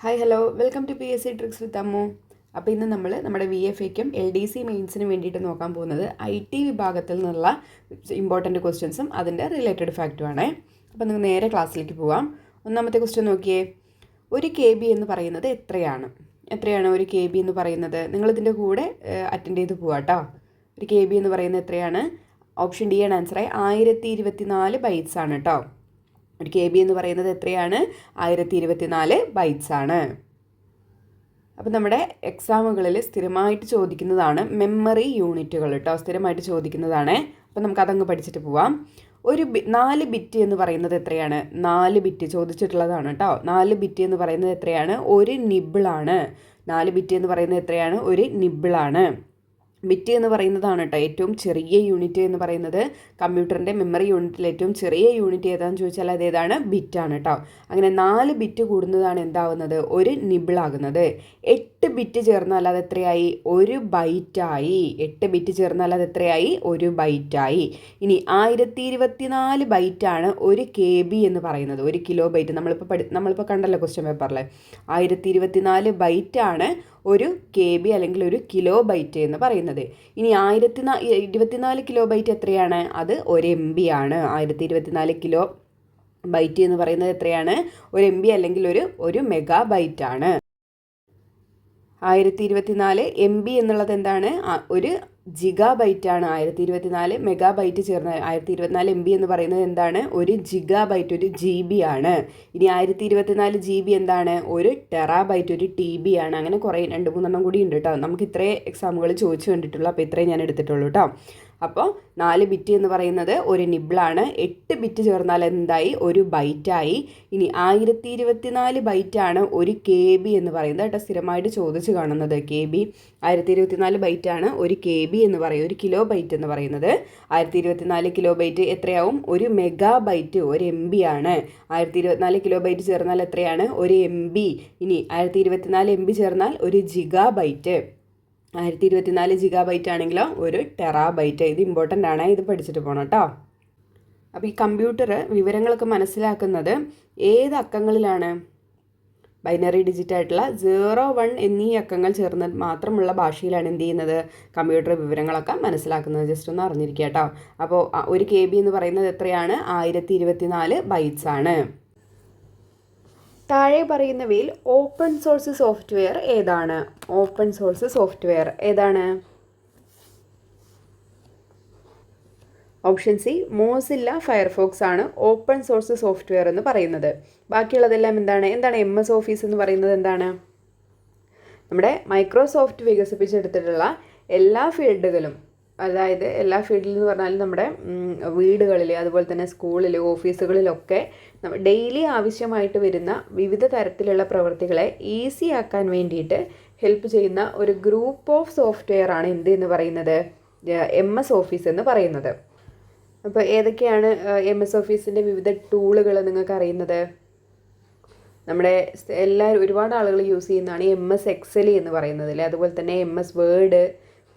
Hi hello welcome to P S C tricks with Ammu. അപ്പോൾ ഇന്ന് നമ്മൾ നമ്മുടെ VFAക്കും LDC മെയിൻസിനും വേണ്ടിയിട്ട് നോക്കാൻ പോകുന്നത് IT വിഭാഗത്തിൽ നിന്നുള്ള ഇമ്പോർട്ടൻറ്റ് ക്വസ്റ്റ്യൻസും അതിൻ്റെ റിലേറ്റഡ് ഫാക്റ്റുമാണ്. അപ്പോൾ നിങ്ങൾക്ക് നേരെ ക്ലാസ്സിലേക്ക് പോകാം. ഒന്നാമത്തെ ക്വസ്റ്റ്യൻ നോക്കിയേ. ഒരു KB എന്ന് പറയുന്നത് എത്രയാണ്? ഒരു KB എന്ന് പറയുന്നത്? നിങ്ങളിതിൻ്റെ കൂടെ അറ്റൻഡ് ചെയ്ത് പോവാം കേട്ടോ. ഒരു KB എന്ന് പറയുന്നത് എത്രയാണ്? ഓപ്ഷൻ ഡി ആണ് ആൻസറായി 1024 ബൈറ്റ്സ് ആണ് കേട്ടോ. ഒരു KB എന്ന് പറയുന്നത് എത്രയാണ്? 1024 ബൈറ്റ്സ് ആണ്. അപ്പം നമ്മുടെ എക്സാമുകളിൽ സ്ഥിരമായിട്ട് ചോദിക്കുന്നതാണ് മെമ്മറി യൂണിറ്റുകൾ കേട്ടോ. സ്ഥിരമായിട്ട് ചോദിക്കുന്നതാണ്. അപ്പം നമുക്കതങ്ങ് പഠിച്ചിട്ട് പോവാം. 4 ബിറ്റ് എന്ന് പറയുന്നത് എത്രയാണ്? 4 ബിറ്റ് ചോദിച്ചിട്ടുള്ളതാണ് കേട്ടോ. 4 ബിറ്റ് എന്ന് പറയുന്നത് എത്രയാണ്? ഒരു നിബിളാണ്. 4 ബിറ്റ് എന്ന് പറയുന്നത് എത്രയാണ്? ഒരു നിബിളാണ്. ബിറ്റ് എന്ന് പറയുന്നതാണ് കേട്ടോ ഏറ്റവും ചെറിയ യൂണിറ്റ് എന്ന് പറയുന്നത്. കമ്പ്യൂട്ടറിൻ്റെ മെമ്മറി യൂണിറ്റിൽ ഏറ്റവും ചെറിയ യൂണിറ്റ് ഏതാണെന്ന് ചോദിച്ചാൽ അതേതാണ്? ബിറ്റാണ് കേട്ടോ. അങ്ങനെ 4 ബിറ്റ് കൂടുന്നതാണ് എന്താവുന്നത്? ഒരു നിബിളാകുന്നത്. 8 ബിറ്റ് ചേർന്നാൽ അത് എത്രയായി? ഒരു ബൈറ്റായി. 8 ബിറ്റ് ചേർന്നാൽ അത് എത്രയായി? ഒരു ബൈറ്റായി. ഇനി 1024 ബൈറ്റാണ് ഒരു KB എന്ന് പറയുന്നത്. ഒരു കിലോ ബൈറ്റ് നമ്മളിപ്പോൾ കണ്ടല്ലോ ക്വസ്റ്റ്യൻ പേപ്പറിൽ. 1024 ബൈറ്റാണ് ഒരു KB അല്ലെങ്കിൽ ഒരു കിലോ ബൈറ്റ് എന്ന് പറയുന്നത്. ഇനി 1024 കിലോ ബൈറ്റ് എത്രയാണ്? അത് ഒരു MB ആണ്. 1024 കിലോ ബൈറ്റ് എന്ന് പറയുന്നത് എത്രയാണ്? ഒരു MB അല്ലെങ്കിൽ ഒരു മെഗാ ബൈറ്റ് ആണ്. 1024 MB എന്നുള്ളത് എന്താണ്? ഒരു ജിഗാ ബൈറ്റ് ആണ്. 1024 മെഗാ ബൈറ്റ് ചേർന്ന് 1024 MB എന്ന് പറയുന്നത് എന്താണ്? ഒരു ജിഗാ ബൈറ്റ്, ഒരു GB ആണ്. ഇനി 1024 GB എന്താണ്? ഒരു ടെറാബൈറ്റ്, ഒരു TB ആണ്. അങ്ങനെ കുറേ 2-3 കൂടി ഉണ്ട് കേട്ടോ. നമുക്ക് ഇത്രയും എക്സാമുകൾ ചോദിച്ചു കണ്ടിട്ടുള്ളൂ. അപ്പോൾ ഇത്രയും ഞാൻ എടുത്തിട്ടുള്ളൂ കേട്ടോ. അപ്പോൾ 4 ബിറ്റ് എന്ന് പറയുന്നത് ഒരു നിബിളാണ്. 8 ബിറ്റ് ചേർന്നാൽ എന്തായി? ഒരു ബൈറ്റായി. ഇനി 1024 ബൈറ്റാണ് ഒരു KB എന്ന് പറയുന്നത് കേട്ടോ. സ്ഥിരമായിട്ട് ചോദിച്ച് കാണുന്നത് KB. 1024 ബൈറ്റാണ് ഒരു KB എന്ന് പറയും, ഒരു കിലോ ബൈറ്റ് എന്ന് പറയുന്നത്. 1024 കിലോ ബൈറ്റ് എത്രയാവും? ഒരു മെഗാ ബൈറ്റ്, ഒരു MB ആണ്. 1024 കിലോ ബൈറ്റ് ചേർന്നാൽ എത്രയാണ്? ഒരു MB. ഇനി 1024 MB ചേർന്നാൽ ഒരു ജിഗാ ബൈറ്റ്. 1024 ജിഗാ ബൈറ്റ് ആണെങ്കിലോ ഒരു ടെറാബൈറ്റ്. ഇത് ഇമ്പോർട്ടൻ്റ് ആണ്, ഇത് പഠിച്ചിട്ട് പോകണം കേട്ടോ. അപ്പോൾ ഈ കമ്പ്യൂട്ടർ വിവരങ്ങളൊക്കെ മനസ്സിലാക്കുന്നത് ഏത് അക്കങ്ങളിലാണ്? ബൈനറി ഡിജിറ്റായിട്ടുള്ള 0, 1 എന്നീ അക്കങ്ങൾ ചേർന്ന് മാത്രമുള്ള ഭാഷയിലാണ് എന്ത് ചെയ്യുന്നത്? കമ്പ്യൂട്ടർ വിവരങ്ങളൊക്കെ മനസ്സിലാക്കുന്നത്. ജസ്റ്റ് ഒന്ന് അറിഞ്ഞിരിക്കുക കേട്ടോ. അപ്പോൾ ഒരു KB എന്ന് പറയുന്നത് എത്രയാണ്? 1024 ബൈറ്റ്സ് ആണ്. താഴെ പറയുന്നവയിൽ ഓപ്പൺ സോഴ്സ് സോഫ്റ്റ്വെയർ ഏതാണ്? ഓപ്പൺ സോഴ്സ് സോഫ്റ്റ്വെയർ ഏതാണ്? ഓപ്ഷൻ സി മോസില്ല ഫയർഫോക്സ് ആണ് ഓപ്പൺ സോഴ്സ് സോഫ്റ്റ്വെയർ എന്ന് പറയുന്നത്. ബാക്കിയുള്ളതെല്ലാം എന്താണ്? MS ഓഫീസ് എന്ന് പറയുന്നത് എന്താണ്? നമ്മുടെ മൈക്രോസോഫ്റ്റ് വികസിപ്പിച്ചെടുത്തിട്ടുള്ള എല്ലാ ഫീൽഡുകളും, അതായത് എല്ലാ ഫീൽഡിൽ എന്ന് പറഞ്ഞാൽ നമ്മുടെ വീടുകളിൽ, അതുപോലെ തന്നെ സ്കൂളിൽ, ഓഫീസുകളിലൊക്കെ ഡെയിലി ആവശ്യമായിട്ട് വരുന്ന വിവിധ തരത്തിലുള്ള പ്രവൃത്തികളെ ഈസി ആക്കാൻ വേണ്ടിയിട്ട് ഹെൽപ്പ് ചെയ്യുന്ന ഒരു ഗ്രൂപ്പ് ഓഫ് സോഫ്റ്റ്വെയർ ആണ് എന്ത് എന്ന് പറയുന്നത്? MS ഓഫീസ് എന്ന് പറയുന്നത്. അപ്പോൾ ഏതൊക്കെയാണ് MS ഓഫീസിൻ്റെ വിവിധ ടൂളുകൾ നിങ്ങൾക്ക് അറിയുന്നത്? നമ്മുടെ ഒരുപാട് ആളുകൾ യൂസ് ചെയ്യുന്നതാണ് MS എക്സൽ എന്ന് പറയുന്നത് അല്ലേ. അതുപോലെ തന്നെ MS വേർഡ്,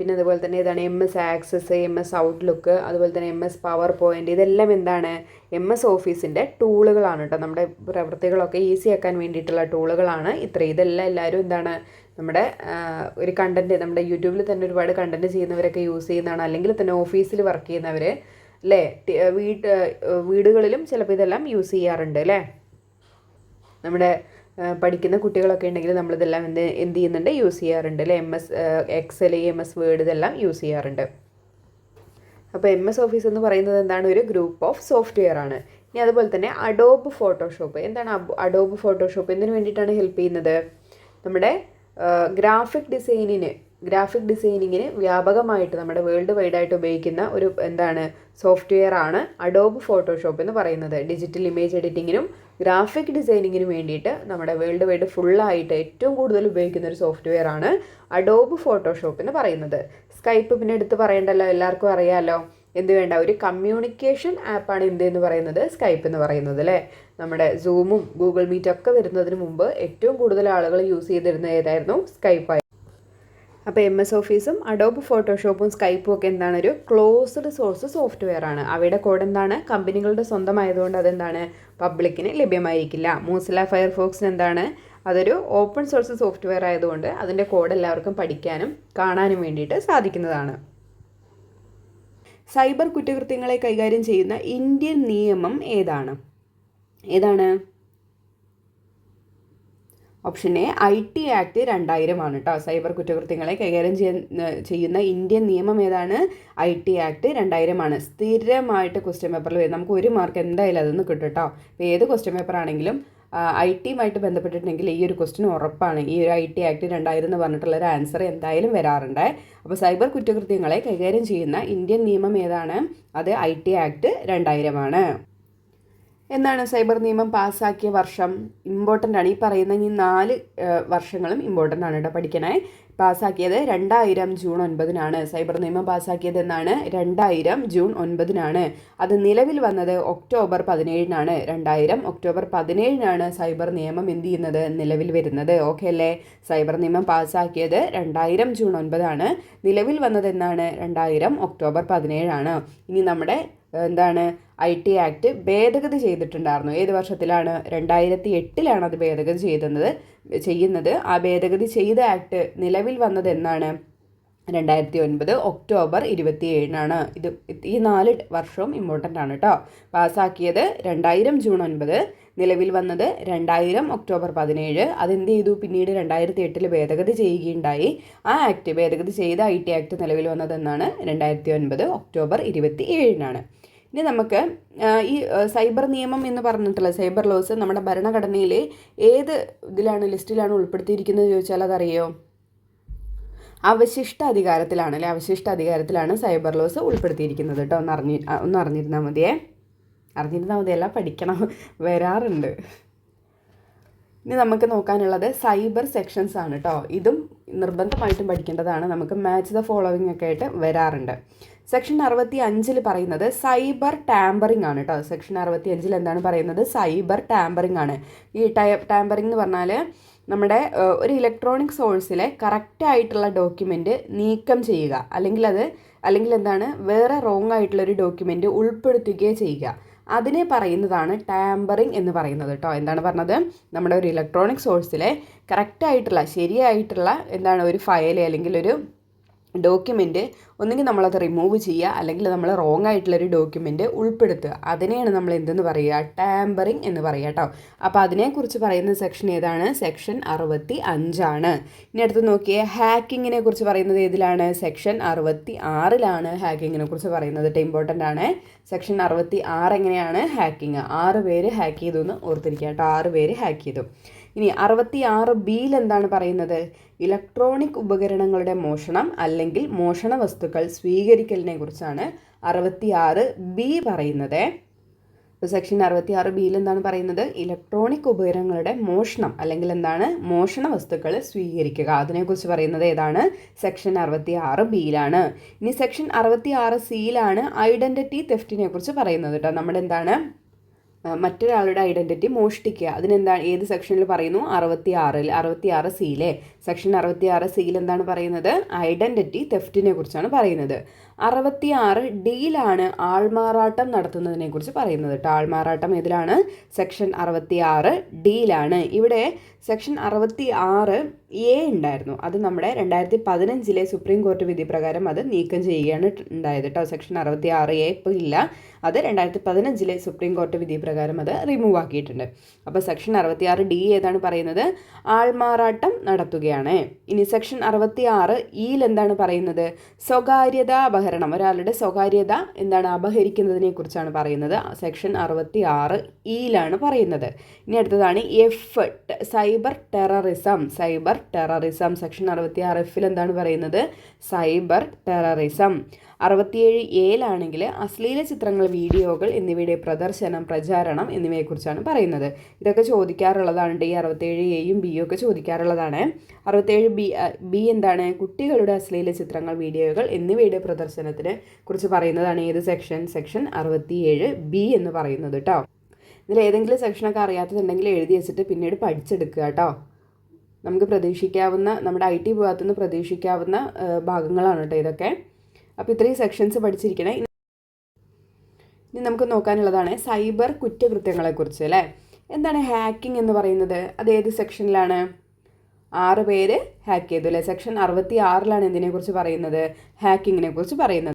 പിന്നെ അതുപോലെ തന്നെ ഇതാണ് MS ആക്സസ്, MS ഔട്ട്ലുക്ക്, അതുപോലെ തന്നെ MS പവർ പോയിൻ്റ്. ഇതെല്ലാം എന്താണ്? MS ഓഫീസിൻ്റെ ടൂളുകളാണ് കേട്ടോ. നമ്മുടെ പ്രവൃത്തികളൊക്കെ ഈസി ആക്കാൻ വേണ്ടിയിട്ടുള്ള ടൂളുകളാണ് ഇതെല്ലാം. എല്ലാവരും എന്താണ്? നമ്മുടെ ഒരു കണ്ടൻറ്റ്, നമ്മുടെ യൂട്യൂബിൽ തന്നെ ഒരുപാട് കണ്ടൻറ്റ് ചെയ്യുന്നവരൊക്കെ യൂസ് ചെയ്യുന്നതാണ്. അല്ലെങ്കിൽ തന്നെ ഓഫീസിൽ വർക്ക് ചെയ്യുന്നവർ അല്ലേ, വീടുകളിലും ചിലപ്പോൾ ഇതെല്ലാം യൂസ് ചെയ്യാറുണ്ട് അല്ലേ. നമ്മുടെ പഠിക്കുന്ന കുട്ടികളൊക്കെ ഉണ്ടെങ്കിൽ നമ്മളിതെല്ലാം എന്ത് ചെയ്യുന്നുണ്ട്? യൂസ് ചെയ്യാറുണ്ട് അല്ലേ. MS എക്സൽ, MS വേർഡ് ഇതെല്ലാം യൂസ് ചെയ്യാറുണ്ട്. അപ്പോൾ MS ഓഫീസ് എന്ന് പറയുന്നത് എന്താണ്? ഒരു ഗ്രൂപ്പ് ഓഫ് സോഫ്റ്റ്വെയർ ആണ്. ഇനി അതുപോലെ തന്നെ അഡോബ് ഫോട്ടോഷോപ്പ്. എന്താണ് അഡോബ് ഫോട്ടോഷോപ്പ്? എന്തിനു വേണ്ടിയിട്ടാണ് ഹെൽപ്പ് ചെയ്യുന്നത്? നമ്മുടെ ഗ്രാഫിക് ഡിസൈനിങ്ങിന് വ്യാപകമായിട്ട് നമ്മുടെ വേൾഡ് വൈഡായിട്ട് ഉപയോഗിക്കുന്ന ഒരു സോഫ്റ്റ്വെയർ ആണ് അഡോബ് ഫോട്ടോഷോപ്പ് എന്ന് പറയുന്നത്. ഡിജിറ്റൽ ഇമേജ് എഡിറ്റിങ്ങിനും ഗ്രാഫിക് ഡിസൈനിങ്ങിനും വേണ്ടിയിട്ട് നമ്മുടെ വേൾഡ് വൈഡ് ഫുള്ളായിട്ട് ഏറ്റവും കൂടുതൽ ഉപയോഗിക്കുന്ന ഒരു സോഫ്റ്റ്വെയർ ആണ് അഡോബ് ഫോട്ടോഷോപ്പ് എന്ന് പറയുന്നത്. സ്കൈപ്പ് പിന്നെ എടുത്ത് പറയണ്ടല്ലോ, എല്ലാവർക്കും അറിയാമല്ലോ. വേണ്ട, ഒരു കമ്മ്യൂണിക്കേഷൻ ആപ്പാണ് എന്ന് പറയുന്നത് സ്കൈപ്പ് എന്ന് പറയുന്നത് അല്ലേ. നമ്മുടെ സൂമും ഗൂഗിൾ മീറ്റൊക്കെ വരുന്നതിന് മുമ്പ് ഏറ്റവും കൂടുതൽ ആളുകൾ യൂസ് ചെയ്തിരുന്നത് ഏതായിരുന്നു? സ്കൈപ്പായിരുന്നു. അപ്പോൾ MS ഓഫീസും അഡോബ് ഫോട്ടോഷോപ്പും സ്കൈപ്പും ഒക്കെ എന്താണ്? ഒരു ക്ലോസ്ഡ് സോഴ്സ് സോഫ്റ്റ്വെയർ ആണ്. അവയുടെ കോഡ് എന്താണ്? കമ്പനികളുടെ സ്വന്തമായതുകൊണ്ട് അതെന്താണ്? പബ്ലിക്കിന് ലഭ്യമായിരിക്കില്ല. മോസില്ല ഫയർഫോക്സിന് എന്താണ്? അതൊരു ഓപ്പൺ സോഴ്സ് സോഫ്റ്റ്വെയർ ആയതുകൊണ്ട് അതിൻ്റെ കോഡ് എല്ലാവർക്കും പഠിക്കാനും കാണാനും വേണ്ടിയിട്ട് സാധിക്കുന്നതാണ്. സൈബർ കുറ്റകൃത്യങ്ങളെ കൈകാര്യം ചെയ്യുന്ന ഇന്ത്യൻ നിയമം ഏതാണ്? ഓപ്ഷൻ എ IT ആക്ട് 2000 ആണ് കേട്ടോ. സൈബർ കുറ്റകൃത്യങ്ങളെ കൈകാര്യം ചെയ്യുന്ന ഇന്ത്യൻ നിയമം ഏതാണ്? IT ആക്ട് 2000 ആണ്. സ്ഥിരമായിട്ട് ക്വസ്റ്റ്യൻ പേപ്പറിൽ വരും. നമുക്ക് 1 മാർക്ക് എന്തായാലും അതൊന്ന് കിട്ടും കേട്ടോ. അപ്പോൾ ഏത് ക്വസ്റ്റ്യൻ പേപ്പർ ആണെങ്കിലും IT-യുമായിട്ട് ബന്ധപ്പെട്ടിട്ടുണ്ടെങ്കിൽ ഈ ഒരു ക്വസ്റ്റ്യൻ ഉറപ്പാണ്. ഈ ഒരു IT ആക്ട് 2000 എന്ന് പറഞ്ഞിട്ടുള്ളൊരു ആൻസർ എന്തായാലും വരാറുണ്ട്. അപ്പോൾ സൈബർ കുറ്റകൃത്യങ്ങളെ കൈകാര്യം ചെയ്യുന്ന ഇന്ത്യൻ നിയമം ഏതാണ്? അത് IT ആക്ട് 2000 ആണ്. എന്നാണ് സൈബർ നിയമം പാസ്സാക്കിയ വർഷം? ഇമ്പോർട്ടൻ്റ് ആണ്. ഈ പറയുന്ന ഈ 4 വർഷങ്ങളും ഇമ്പോർട്ടൻ്റ് ആണ് കേട്ടോ പഠിക്കണേ. പാസ്സാക്കിയത് 2000 ജൂൺ 9-നാണ്. സൈബർ നിയമം പാസ്സാക്കിയത് എന്നാണ്? 2000 ജൂൺ 9-നാണ്. അത് നിലവിൽ വന്നത് ഒക്ടോബർ 17-നാണ്. 2000 ഒക്ടോബർ 17-നാണ് സൈബർ നിയമം എന്ത് ചെയ്യുന്നത്? നിലവിൽ വരുന്നത്. ഓക്കെ അല്ലേ? സൈബർ നിയമം പാസ്സാക്കിയത് 2000 ജൂൺ 9-ആണ്. നിലവിൽ വന്നത് എന്നാണ്? 2000 ഒക്ടോബർ 17-ആണ്. ഇനി നമ്മുടെ IT ആക്ട് ഭേദഗതി ചെയ്തിട്ടുണ്ടായിരുന്നു. ഏത് വർഷത്തിലാണ്? 2008-ലാണ് അത് ഭേദഗതി ചെയ്യുന്നത്. ആ ഭേദഗതി ചെയ്ത ആക്ട് നിലവിൽ വന്നത് എന്നാണ്? 2009 ഒക്ടോബർ 27-നാണ്. ഈ 4 വർഷവും ഇമ്പോർട്ടൻ്റ് ആണ് കേട്ടോ. പാസ്സാക്കിയത് 2000 ജൂൺ 9, നിലവിൽ വന്നത് 2000 ഒക്ടോബർ 17. അതെന്ത് ചെയ്തു? പിന്നീട് 2008 ഭേദഗതി ചെയ്യുകയുണ്ടായി. ആ ആക്ട് ഭേദഗതി ചെയ്ത IT ആക്ട് നിലവിൽ വന്നത് എന്നാണ്? 2009 ഒക്ടോബർ 27-നാണ്. ഇനി നമുക്ക് ഈ സൈബർ നിയമം എന്ന് പറഞ്ഞിട്ടുള്ള സൈബർ ലോസ് നമ്മുടെ ഭരണഘടനയിൽ ഏത് ലിസ്റ്റിലാണ് ഉൾപ്പെടുത്തിയിരിക്കുന്നത് ചോദിച്ചാൽ അതറിയോ? അവശിഷ്ട അധികാരത്തിലാണ് അല്ലേ? അവശിഷ്ട അധികാരത്തിലാണ് സൈബർ ലോസ് ഉൾപ്പെടുത്തിയിരിക്കുന്നത് കേട്ടോ. ഒന്ന് അറിഞ്ഞിരുന്നാൽ മതിയല്ല, പഠിക്കണം, വരാറുണ്ട്. ഇനി നമുക്ക് നോക്കാനുള്ളത് സൈബർ സെക്ഷൻസ് ആണ് കേട്ടോ. ഇതും നിർബന്ധമായിട്ടും പഠിക്കേണ്ടതാണ്. നമുക്ക് മാച്ച് ദ ഫോളോവിങ് ഒക്കെ ആയിട്ട് വരാറുണ്ട്. സെക്ഷൻ 65 പറയുന്നത് സൈബർ ടാമ്പറിംഗ് ആണ് കേട്ടോ. സെക്ഷൻ 65 എന്താണ് പറയുന്നത്? സൈബർ ടാമ്പറിംഗ് ആണ്. ഈ ടാമ്പറിംഗ് എന്ന് പറഞ്ഞാൽ നമ്മുടെ ഒരു ഇലക്ട്രോണിക് സോഴ്സിലെ കറക്റ്റായിട്ടുള്ള ഡോക്യുമെൻറ്റ് നീക്കം ചെയ്യുക, അല്ലെങ്കിൽ വേറെ റോങ് ആയിട്ടുള്ളൊരു ഡോക്യുമെൻറ്റ് ഉൾപ്പെടുത്തുകയോ ചെയ്യുക. അതിനെ പറയുന്നതാണ് ടാമ്പറിംഗ് എന്ന് പറയുന്നത് കേട്ടോ. എന്താണ് പറഞ്ഞത്? നമ്മുടെ ഒരു ഇലക്ട്രോണിക് സോഴ്സിലെ കറക്റ്റായിട്ടുള്ള ശരിയായിട്ടുള്ള ഒരു ഫയൽ അല്ലെങ്കിൽ ഒരു ഡോക്യുമെൻറ്റ് ഒന്നുകിൽ നമ്മളത് റിമൂവ് ചെയ്യുക, അല്ലെങ്കിൽ നമ്മൾ റോങ് ആയിട്ടുള്ളൊരു ഡോക്യുമെൻറ്റ് ഉൾപ്പെടുത്തുക. അതിനെയാണ് നമ്മൾ എന്തെന്ന് പറയുക? ടാമ്പറിംഗ് എന്ന് പറയുക കേട്ടോ. അപ്പോൾ അതിനെക്കുറിച്ച് പറയുന്ന സെക്ഷൻ ഏതാണ്? സെക്ഷൻ 65 ആണ്. ഇനി അടുത്ത് നോക്കിയേ, ഹാക്കിങ്ങിനെ കുറിച്ച് പറയുന്നത് ഏതിലാണ്? സെക്ഷൻ 66-ലാണ് ഹാക്കിങ്ങിനെ കുറിച്ച് പറയുന്നത്. ഇമ്പോർട്ടൻ്റ് ആണ്. സെക്ഷൻ 66 എങ്ങനെയാണ്? ഹാക്കിങ്. 6 പേര് ഹാക്ക് ചെയ്തു എന്ന് ഓർത്തിരിക്കുക കേട്ടോ. 6 പേര് ഹാക്ക് ചെയ്തു. ഇനി 66B-ൽ എന്താണ് പറയുന്നത്? ഇലക്ട്രോണിക് ഉപകരണങ്ങളുടെ മോഷണം അല്ലെങ്കിൽ മോഷണ വസ്തുക്കൾ സ്വീകരിക്കലിനെ കുറിച്ചാണ് 66B പറയുന്നത്. ഇപ്പോൾ സെക്ഷൻ 66B-ൽ എന്താണ് പറയുന്നത്? ഇലക്ട്രോണിക് ഉപകരണങ്ങളുടെ മോഷണം അല്ലെങ്കിൽ മോഷണ വസ്തുക്കൾ സ്വീകരിക്കുക. അതിനെക്കുറിച്ച് പറയുന്നത് ഏതാണ്? സെക്ഷൻ 66B-ലാണ്. ഇനി സെക്ഷൻ 66C-ലാണ് ഐഡൻറ്റിറ്റി തെഫ്റ്റിനെ കുറിച്ച് പറയുന്നത് കേട്ടോ. നമ്മുടെ മറ്റൊരാളുടെ ഐഡൻറ്റിറ്റി മോഷ്ടിക്കുക. ഏത് സെക്ഷനിൽ പറയുന്നു? 66C-ലെ സെക്ഷൻ 66C-ൽ എന്താണ് പറയുന്നത്? ഐഡൻറ്റിറ്റി തെഫ്റ്റിനെ കുറിച്ചാണ് പറയുന്നത്. 66D-ലാണ് ആൾമാറാട്ടം നടത്തുന്നതിനെ കുറിച്ച് പറയുന്നത് കേട്ടോ. ആൾമാറാട്ടം ഏതിലാണ്? സെക്ഷൻ 66D-ലാണ്. ഇവിടെ സെക്ഷൻ 66A ഉണ്ടായിരുന്നു. അത് നമ്മുടെ 2015-ലെ സുപ്രീം കോടതി വിധി പ്രകാരം അത് നീക്കം ചെയ്യുകയാണ് ഉണ്ടായത് കേട്ടോ. സെക്ഷൻ 66A ഇപ്പോൾ ഇല്ല. അത് 2015-ലെ സുപ്രീം കോടതി വിധി പ്രകാരം അത് റിമൂവ് ആക്കിയിട്ടുണ്ട്. അപ്പോൾ സെക്ഷൻ 66D ഏതാണ് പറയുന്നത്? ആൾമാറാട്ടം നടത്തുകയാണ്. ഇനി സെക്ഷൻ 66E-ൽ എന്താണ് പറയുന്നത്? സ്വകാര്യതാ അപഹരണം. ഒരാളുടെ സ്വകാര്യത അപഹരിക്കുന്നതിനെ കുറിച്ചാണ് പറയുന്നത്. സെക്ഷൻ 66E-ലാണ് പറയുന്നത്. ഇനി അടുത്തതാണ് F, സൈബർ ടെററിസം. സെക്ഷൻ 66F-ൽ എന്താണ് പറയുന്നത്? Cyber terrorism. 67A-ലാണെങ്കിൽ അശ്ലീല ചിത്രങ്ങൾ, വീഡിയോകൾ എന്നിവയുടെ പ്രദർശനം, പ്രചാരണം എന്നിവയെക്കുറിച്ചാണ് പറയുന്നത്. ഇതൊക്കെ ചോദിക്കാറുള്ളതാണ്. ഈ 67A-യും B-യും ഒക്കെ ചോദിക്കാറുള്ളതാണ്. 67B കുട്ടികളുടെ അശ്ലീല ചിത്രങ്ങൾ, വീഡിയോകൾ എന്നിവയുടെ പ്രദർശനത്തിനെ കുറിച്ച് പറയുന്നതാണ്. ഏത് സെക്ഷൻ? സെക്ഷൻ 67B എന്ന് പറയുന്നത് കേട്ടോ. ഇതിൽ ഏതെങ്കിലും സെക്ഷനൊക്കെ അറിയാത്തതുണ്ടെങ്കിൽ എഴുതി വെച്ചിട്ട് പിന്നീട് പഠിച്ചെടുക്കുക കേട്ടോ. നമുക്ക് നമ്മുടെ IT വിഭാഗത്തു നിന്ന് പ്രതീക്ഷിക്കാവുന്ന ഭാഗങ്ങളാണ് കേട്ടോ ഇതൊക്കെ. അപ്പോൾ ഇത്രയും സെക്ഷൻസ് പഠിച്ചിരിക്കണേ. ഇനി നമുക്ക് നോക്കാനുള്ളതാണ് സൈബർ കുറ്റകൃത്യങ്ങളെക്കുറിച്ച് അല്ലേ. എന്താണ് ഹാക്കിംഗ് എന്ന് പറയുന്നത്? അത് ഏത് സെക്ഷനിലാണ്? 6 പേര് ഹാക്ക് ചെയ്തു അല്ലേ? സെക്ഷൻ 66 എന്തിനെക്കുറിച്ച് പറയുന്നത്? ഹാക്കിങ്ങിനെ കുറിച്ച് പറയുന്നത്.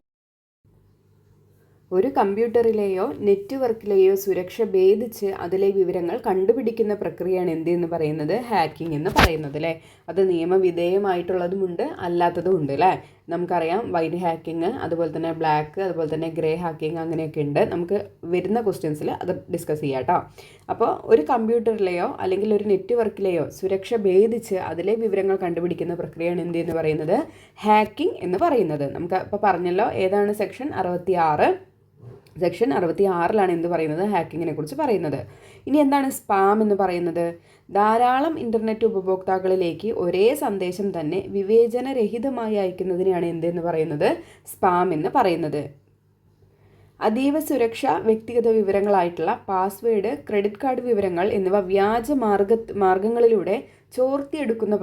ഒരു കമ്പ്യൂട്ടറിലെയോ നെറ്റ്വർക്കിലെയോ സുരക്ഷ ഭേദിച്ച് അതിലെ വിവരങ്ങൾ കണ്ടുപിടിക്കുന്ന പ്രക്രിയയാണ് എന്ന് പറയുന്നത്? ഹാക്കിംഗ് എന്ന് പറയുന്നത് അല്ലേ? അത് നിയമവിധേയമായിട്ടുള്ളതുമുണ്ട് അല്ലാത്തതും ഉണ്ട് അല്ലേ? നമുക്കറിയാം വൈറ്റ് ഹാക്കിംഗ്, അതുപോലെ തന്നെ ബ്ലാക്ക്, അതുപോലെ തന്നെ ഗ്രേ ഹാക്കിംഗ്, അങ്ങനെയൊക്കെ ഉണ്ട്. നമുക്ക് വരുന്ന ക്വസ്റ്റ്യൻസിൽ അത് ഡിസ്കസ് ചെയ്യാം കേട്ടോ. അപ്പോൾ ഒരു കമ്പ്യൂട്ടറിലെയോ അല്ലെങ്കിൽ ഒരു നെറ്റ്വർക്കിലെയോ സുരക്ഷ ഭേദിച്ച് അതിലെ വിവരങ്ങൾ കണ്ടുപിടിക്കുന്ന പ്രക്രിയയാണ് എന്ന് പറയുന്നത്? ഹാക്കിംഗ് എന്ന് പറയുന്നത്. നമുക്ക് ഇപ്പോൾ പറഞ്ഞല്ലോ ഏതാണ് സെക്ഷൻ 66. സെക്ഷൻ 66 എന്ത് പറയുന്നത്? ഹാക്കിങ്ങിനെ കുറിച്ച് പറയുന്നത്. ഇനി എന്താണ് സ്പാം എന്ന് പറയുന്നത്? ധാരാളം ഇൻ്റർനെറ്റ് ഉപഭോക്താക്കളിലേക്ക് ഒരേ സന്ദേശം തന്നെ വിവേചനരഹിതമായി അയക്കുന്നതിനെയാണ് എന്തെന്ന് പറയുന്നത്? സ്പാം എന്ന് പറയുന്നത്. അതീവ സുരക്ഷ വ്യക്തിഗത വിവരങ്ങളായിട്ടുള്ള പാസ്വേഡ്, ക്രെഡിറ്റ് കാർഡ് വിവരങ്ങൾ എന്നിവ വ്യാജ മാർഗങ്ങളിലൂടെ ചോർത്തിയെടുക്കുന്ന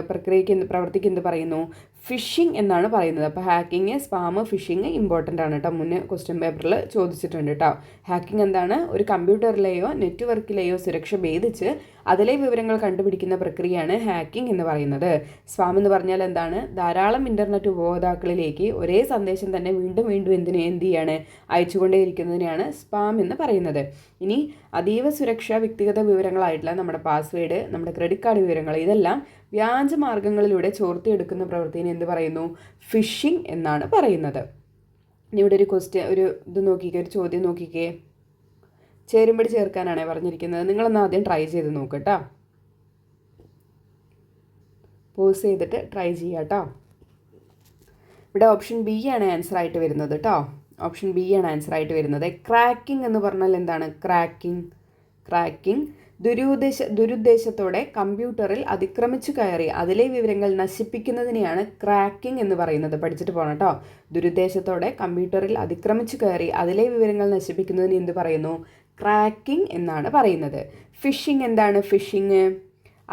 പ്രക്രിയയ്ക്ക് പ്രവർത്തിക്ക് എന്ത് പറയുന്നു? ഫിഷിംഗ് എന്നാണ് പറയുന്നത്. അപ്പോൾ ഹാക്കിങ്, സ്പാം, ഫിഷിംഗ് ഇമ്പോർട്ടൻ്റ് ആണ് കേട്ടോ. മുന്നേ ക്വസ്റ്റ്യൻ പേപ്പറിൽ ചോദിച്ചിട്ടുണ്ട് കേട്ടോ. ഹാക്കിംഗ് എന്താണ്? ഒരു കമ്പ്യൂട്ടറിലെയോ നെറ്റ്വർക്കിലെയോ സുരക്ഷ ഭേദിച്ച് അതിലെ വിവരങ്ങൾ കണ്ടുപിടിക്കുന്ന പ്രക്രിയയാണ് ഹാക്കിംഗ് എന്ന് പറയുന്നത്. സ്പാം എന്ന് പറഞ്ഞാൽ എന്താണ്? ധാരാളം ഇൻ്റർനെറ്റ് ഉപഭോക്താക്കളിലേക്ക് ഒരേ സന്ദേശം തന്നെ വീണ്ടും വീണ്ടും എന്ത് ചെയ്യാണ്? അയച്ചുകൊണ്ടേയിരിക്കുന്നതിനെയാണ് സ്പാം എന്ന് പറയുന്നത്. ഇനി അതീവ സുരക്ഷാ വ്യക്തിഗത വിവരങ്ങളായിട്ടുള്ള നമ്മുടെ പാസ്വേഡ്, നമ്മുടെ ക്രെഡിറ്റ് കാർഡ് വിവരങ്ങൾ, ഇതെല്ലാം വ്യാജ മാർഗങ്ങളിലൂടെ ചോർത്തിയെടുക്കുന്ന പ്രവൃത്തിനെ എന്ത് പറയുന്നു? ഫിഷിംഗ് എന്നാണ് പറയുന്നത്. ഇനി ഇവിടെ ഒരു ഇത് നോക്കിക്കേ, ഒരു ചോദ്യം നോക്കിക്കേ. ചേരുമ്പടി ചേർക്കാനാണ് പറഞ്ഞിരിക്കുന്നത്. നിങ്ങളൊന്ന് ആദ്യം ട്രൈ ചെയ്ത് നോക്കട്ടോ. പോസ് ചെയ്തിട്ട് ട്രൈ ചെയ്യാം കേട്ടോ. ഇവിടെ ഓപ്ഷൻ ബി ആണ് ആൻസർ ആയിട്ട് വരുന്നത് കേട്ടോ. ഓപ്ഷൻ ബി ആണ് ആൻസർ ആയിട്ട് വരുന്നത്. ക്രാക്കിംഗ് എന്ന് പറഞ്ഞാൽ എന്താണ്? ക്രാക്കിംഗ് ദുരുദ്ദേശത്തോടെ കമ്പ്യൂട്ടറിൽ അതിക്രമിച്ചു കയറി അതിലെ വിവരങ്ങൾ നശിപ്പിക്കുന്നതിനെയാണ് ക്രാക്കിംഗ് എന്ന് പറയുന്നത്. പഠിച്ചിട്ട് പോകണം കേട്ടോ. ദുരുദ്ദേശത്തോടെ കമ്പ്യൂട്ടറിൽ അതിക്രമിച്ചു കയറി അതിലെ വിവരങ്ങൾ നശിപ്പിക്കുന്നതിന് എന്ത് പറയുന്നു? ക്രാക്കിംഗ് എന്നാണ് പറയുന്നത്. ഫിഷിംഗ് എന്താണ്? ഫിഷിംഗ്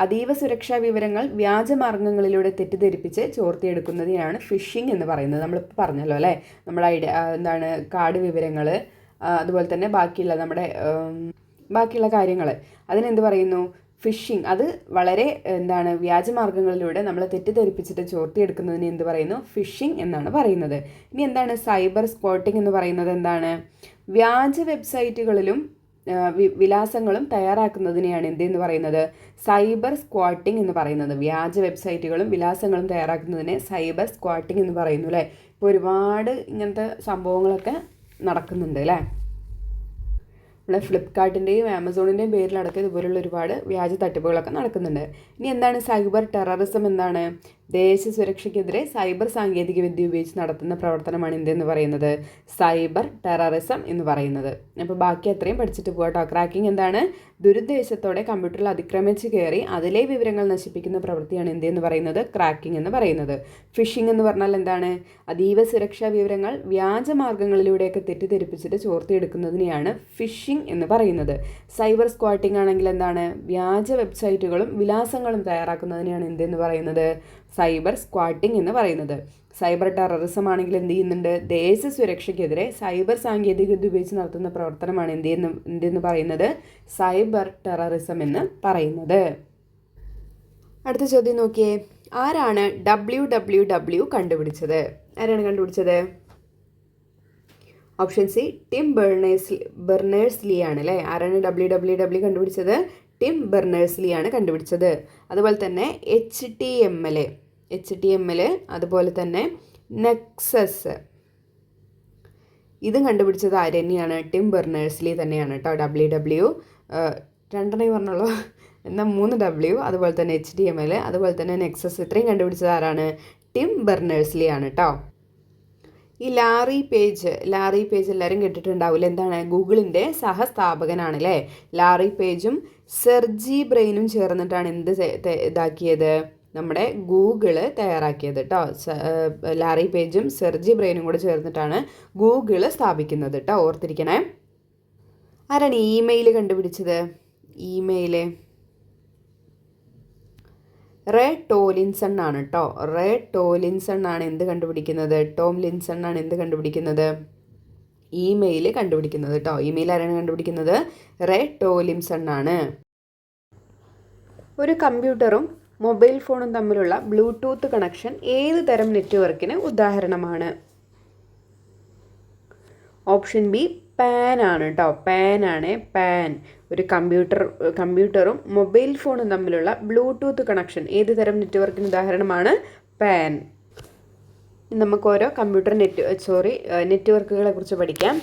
അതീവ സുരക്ഷാ വിവരങ്ങൾ വ്യാജമാർഗങ്ങളിലൂടെ തെറ്റിദ്ധരിപ്പിച്ച് ചോർത്തിയെടുക്കുന്നതിനാണ് ഫിഷിംഗ് എന്ന് പറയുന്നത്. നമ്മളിപ്പോൾ പറഞ്ഞല്ലോ അല്ലേ, നമ്മുടെ എന്താണ് കാർഡ് വിവരങ്ങൾ, അതുപോലെ തന്നെ ബാക്കിയുള്ള കാര്യങ്ങൾ, അതിനെന്ത് പറയുന്നു? ഫിഷിംഗ്. അത് വളരെ വ്യാജമാർഗങ്ങളിലൂടെ നമ്മളെ തെറ്റിദ്ധരിപ്പിച്ചിട്ട് ചോർത്തിയെടുക്കുന്നതിന് എന്ത് പറയുന്നു? ഫിഷിംഗ് എന്നാണ് പറയുന്നത്. ഇനി എന്താണ് സൈബർ സ്ക്വാട്ടിംഗ് എന്ന് പറയുന്നത്? എന്താണ്? വ്യാജ വെബ്സൈറ്റുകളിലും വിലാസങ്ങളും തയ്യാറാക്കുന്നതിനെയാണ് എന്തെന്ന് പറയുന്നത്? സൈബർ സ്ക്വാട്ടിംഗ് എന്ന് പറയുന്നത്. വ്യാജ വെബ്സൈറ്റുകളും വിലാസങ്ങളും തയ്യാറാക്കുന്നതിനെ സൈബർ സ്ക്വാട്ടിംഗ് എന്ന് പറയുന്നു അല്ലേ. ഇപ്പോൾ ഒരുപാട് ഇങ്ങനത്തെ സംഭവങ്ങളൊക്കെ നടക്കുന്നുണ്ട് അല്ലേ. നമ്മളെ ഫ്ലിപ്കാർട്ടിൻ്റെയും ആമസോണിൻ്റെയും പേരിലടക്കം ഇതുപോലുള്ള ഒരുപാട് വ്യാജ തട്ടിപ്പുകളൊക്കെ നടക്കുന്നുണ്ട്. ഇനി എന്താണ് സൈബർ ടെററിസം? എന്താണ്? ദേശ സുരക്ഷയ്ക്കെതിരെ സൈബർ സാങ്കേതിക വിദ്യ ഉപയോഗിച്ച് നടത്തുന്ന പ്രവർത്തനമാണ് എന്തെന്ന് പറയുന്നത്? സൈബർ ടെററിസം എന്ന് പറയുന്നത്. അപ്പോൾ ബാക്കി അത്രയും പഠിച്ചിട്ട് പോകാട്ടോ. ക്രാക്കിംഗ് എന്താണ്? ദുരുദ്ദേശത്തോടെ കമ്പ്യൂട്ടറിൽ അതിക്രമിച്ച് കയറി അതിലെ വിവരങ്ങൾ നശിപ്പിക്കുന്ന പ്രവൃത്തിയാണ് എന്തെന്ന് പറയുന്നത്? ക്രാക്കിംഗ് എന്ന് പറയുന്നത്. ഫിഷിംഗ് എന്ന് പറഞ്ഞാൽ എന്താണ്? അതീവ സുരക്ഷാ വിവരങ്ങൾ വ്യാജമാർഗങ്ങളിലൂടെയൊക്കെ തെറ്റിദ്ധരിപ്പിച്ചിട്ട് ചോർത്തിയെടുക്കുന്നതിനെയാണ് ഫിഷിംഗ് എന്ന് പറയുന്നത്. സൈബർ സ്ക്വാട്ടിംഗ് ആണെങ്കിൽ എന്താണ്? വ്യാജ വെബ്സൈറ്റുകളും വിലാസങ്ങളും തയ്യാറാക്കുന്നതിനെയാണ് എന്തെന്ന് പറയുന്നത്? സൈബർ സ്ക്വാട്ടിംഗ് എന്ന് പറയുന്നത്. സൈബർ ടെററിസം ആണെങ്കിൽ എന്ത് ചെയ്യുന്നുണ്ട്? ദേശ സുരക്ഷയ്ക്കെതിരെ സൈബർ സാങ്കേതികവിദ്യ ഉപയോഗിച്ച് നടത്തുന്ന പ്രവർത്തനമാണ് എന്തെന്ന് പറയുന്നത്? സൈബർ ടെററിസം എന്ന് പറയുന്നത്. അടുത്ത ചോദ്യം നോക്കിയേ. ആരാണ് WWW കണ്ടുപിടിച്ചത്? ആരാണ് കണ്ടുപിടിച്ചത്? ഓപ്ഷൻ സി ടിം ബെർണേഴ്സ്-ലീ ആണ് അല്ലേ. ആരാണ് WWW കണ്ടുപിടിച്ചത്? ടിം ബെർണേഴ്സ്-ലീ ആണ് കണ്ടുപിടിച്ചത്. അതുപോലെ തന്നെ HTML, അതുപോലെ തന്നെ നെക്സസ്, ഇതും കണ്ടുപിടിച്ചത് ആര് തന്നെയാണ്? ടിം ബെർണേഴ്സ്-ലീ തന്നെയാണ് കേട്ടോ. WW രണ്ടെണ്ണേ പറഞ്ഞുള്ളൂ, എന്നാൽ 3 W, അതുപോലെ തന്നെ HTML, അതുപോലെ തന്നെ നെക്സസ്, ഇത്രയും കണ്ടുപിടിച്ചത് ആരാണ്? ടിം ബെർണേഴ്സ്-ലീ ആണ് കേട്ടോ. ഈ ലാറി പേജ് എല്ലാവരും കേട്ടിട്ടുണ്ടാവില്ല. എന്താണ്? ഗൂഗിളിൻ്റെ സഹസ്ഥാപകനാണ് അല്ലേ. ലാറി പേജും സെർജി ബ്രെയിനും ചേർന്നിട്ടാണ് ഇതാക്കിയത്? നമ്മുടെ ഗൂഗിള് തയ്യാറാക്കിയത് കേട്ടോ. ലാറി പേജും സെർജി ബ്രെയിനും കൂടെ ചേർന്നിട്ടാണ് ഗൂഗിള് സ്ഥാപിക്കുന്നത് കേട്ടോ. ഓർത്തിരിക്കണേ. ആരാണ് ഇമെയിൽ കണ്ടുപിടിച്ചത്? ഇമെയിൽ റേ ടോംലിൻസൺ ആണ് കേട്ടോ. റേ ടോംലിൻസൺ ആണ് എന്ത് കണ്ടുപിടിക്കുന്നത്? ടോംലിൻസൺ ആണ് എന്ത് കണ്ടുപിടിക്കുന്നത്? ഇമെയിൽ കണ്ടുപിടിക്കുന്നത് കേട്ടോ. ഇമെയിൽ ആരാണ് കണ്ടുപിടിക്കുന്നത്? റേ ടോലിംസൺ ആണ്. ഒരു കമ്പ്യൂട്ടറും മൊബൈൽ ഫോണും തമ്മിലുള്ള ബ്ലൂടൂത്ത് കണക്ഷൻ ഏത് തരം നെറ്റ്വർക്കിന് ഉദാഹരണമാണ്? ഓപ്ഷൻ ബി പാൻ ആണ് കേട്ടോ. പാൻ ആണ്. പാൻ. ഒരു കമ്പ്യൂട്ടറും മൊബൈൽ ഫോണും തമ്മിലുള്ള ബ്ലൂടൂത്ത് കണക്ഷൻ ഏത് തരം നെറ്റ്വർക്കിന് ഉദാഹരണമാണ്? പാൻ. നമുക്ക് ഓരോ കമ്പ്യൂട്ടർ നെറ്റ്വർക്കുകളെ കുറിച്ച് പഠിക്കാം.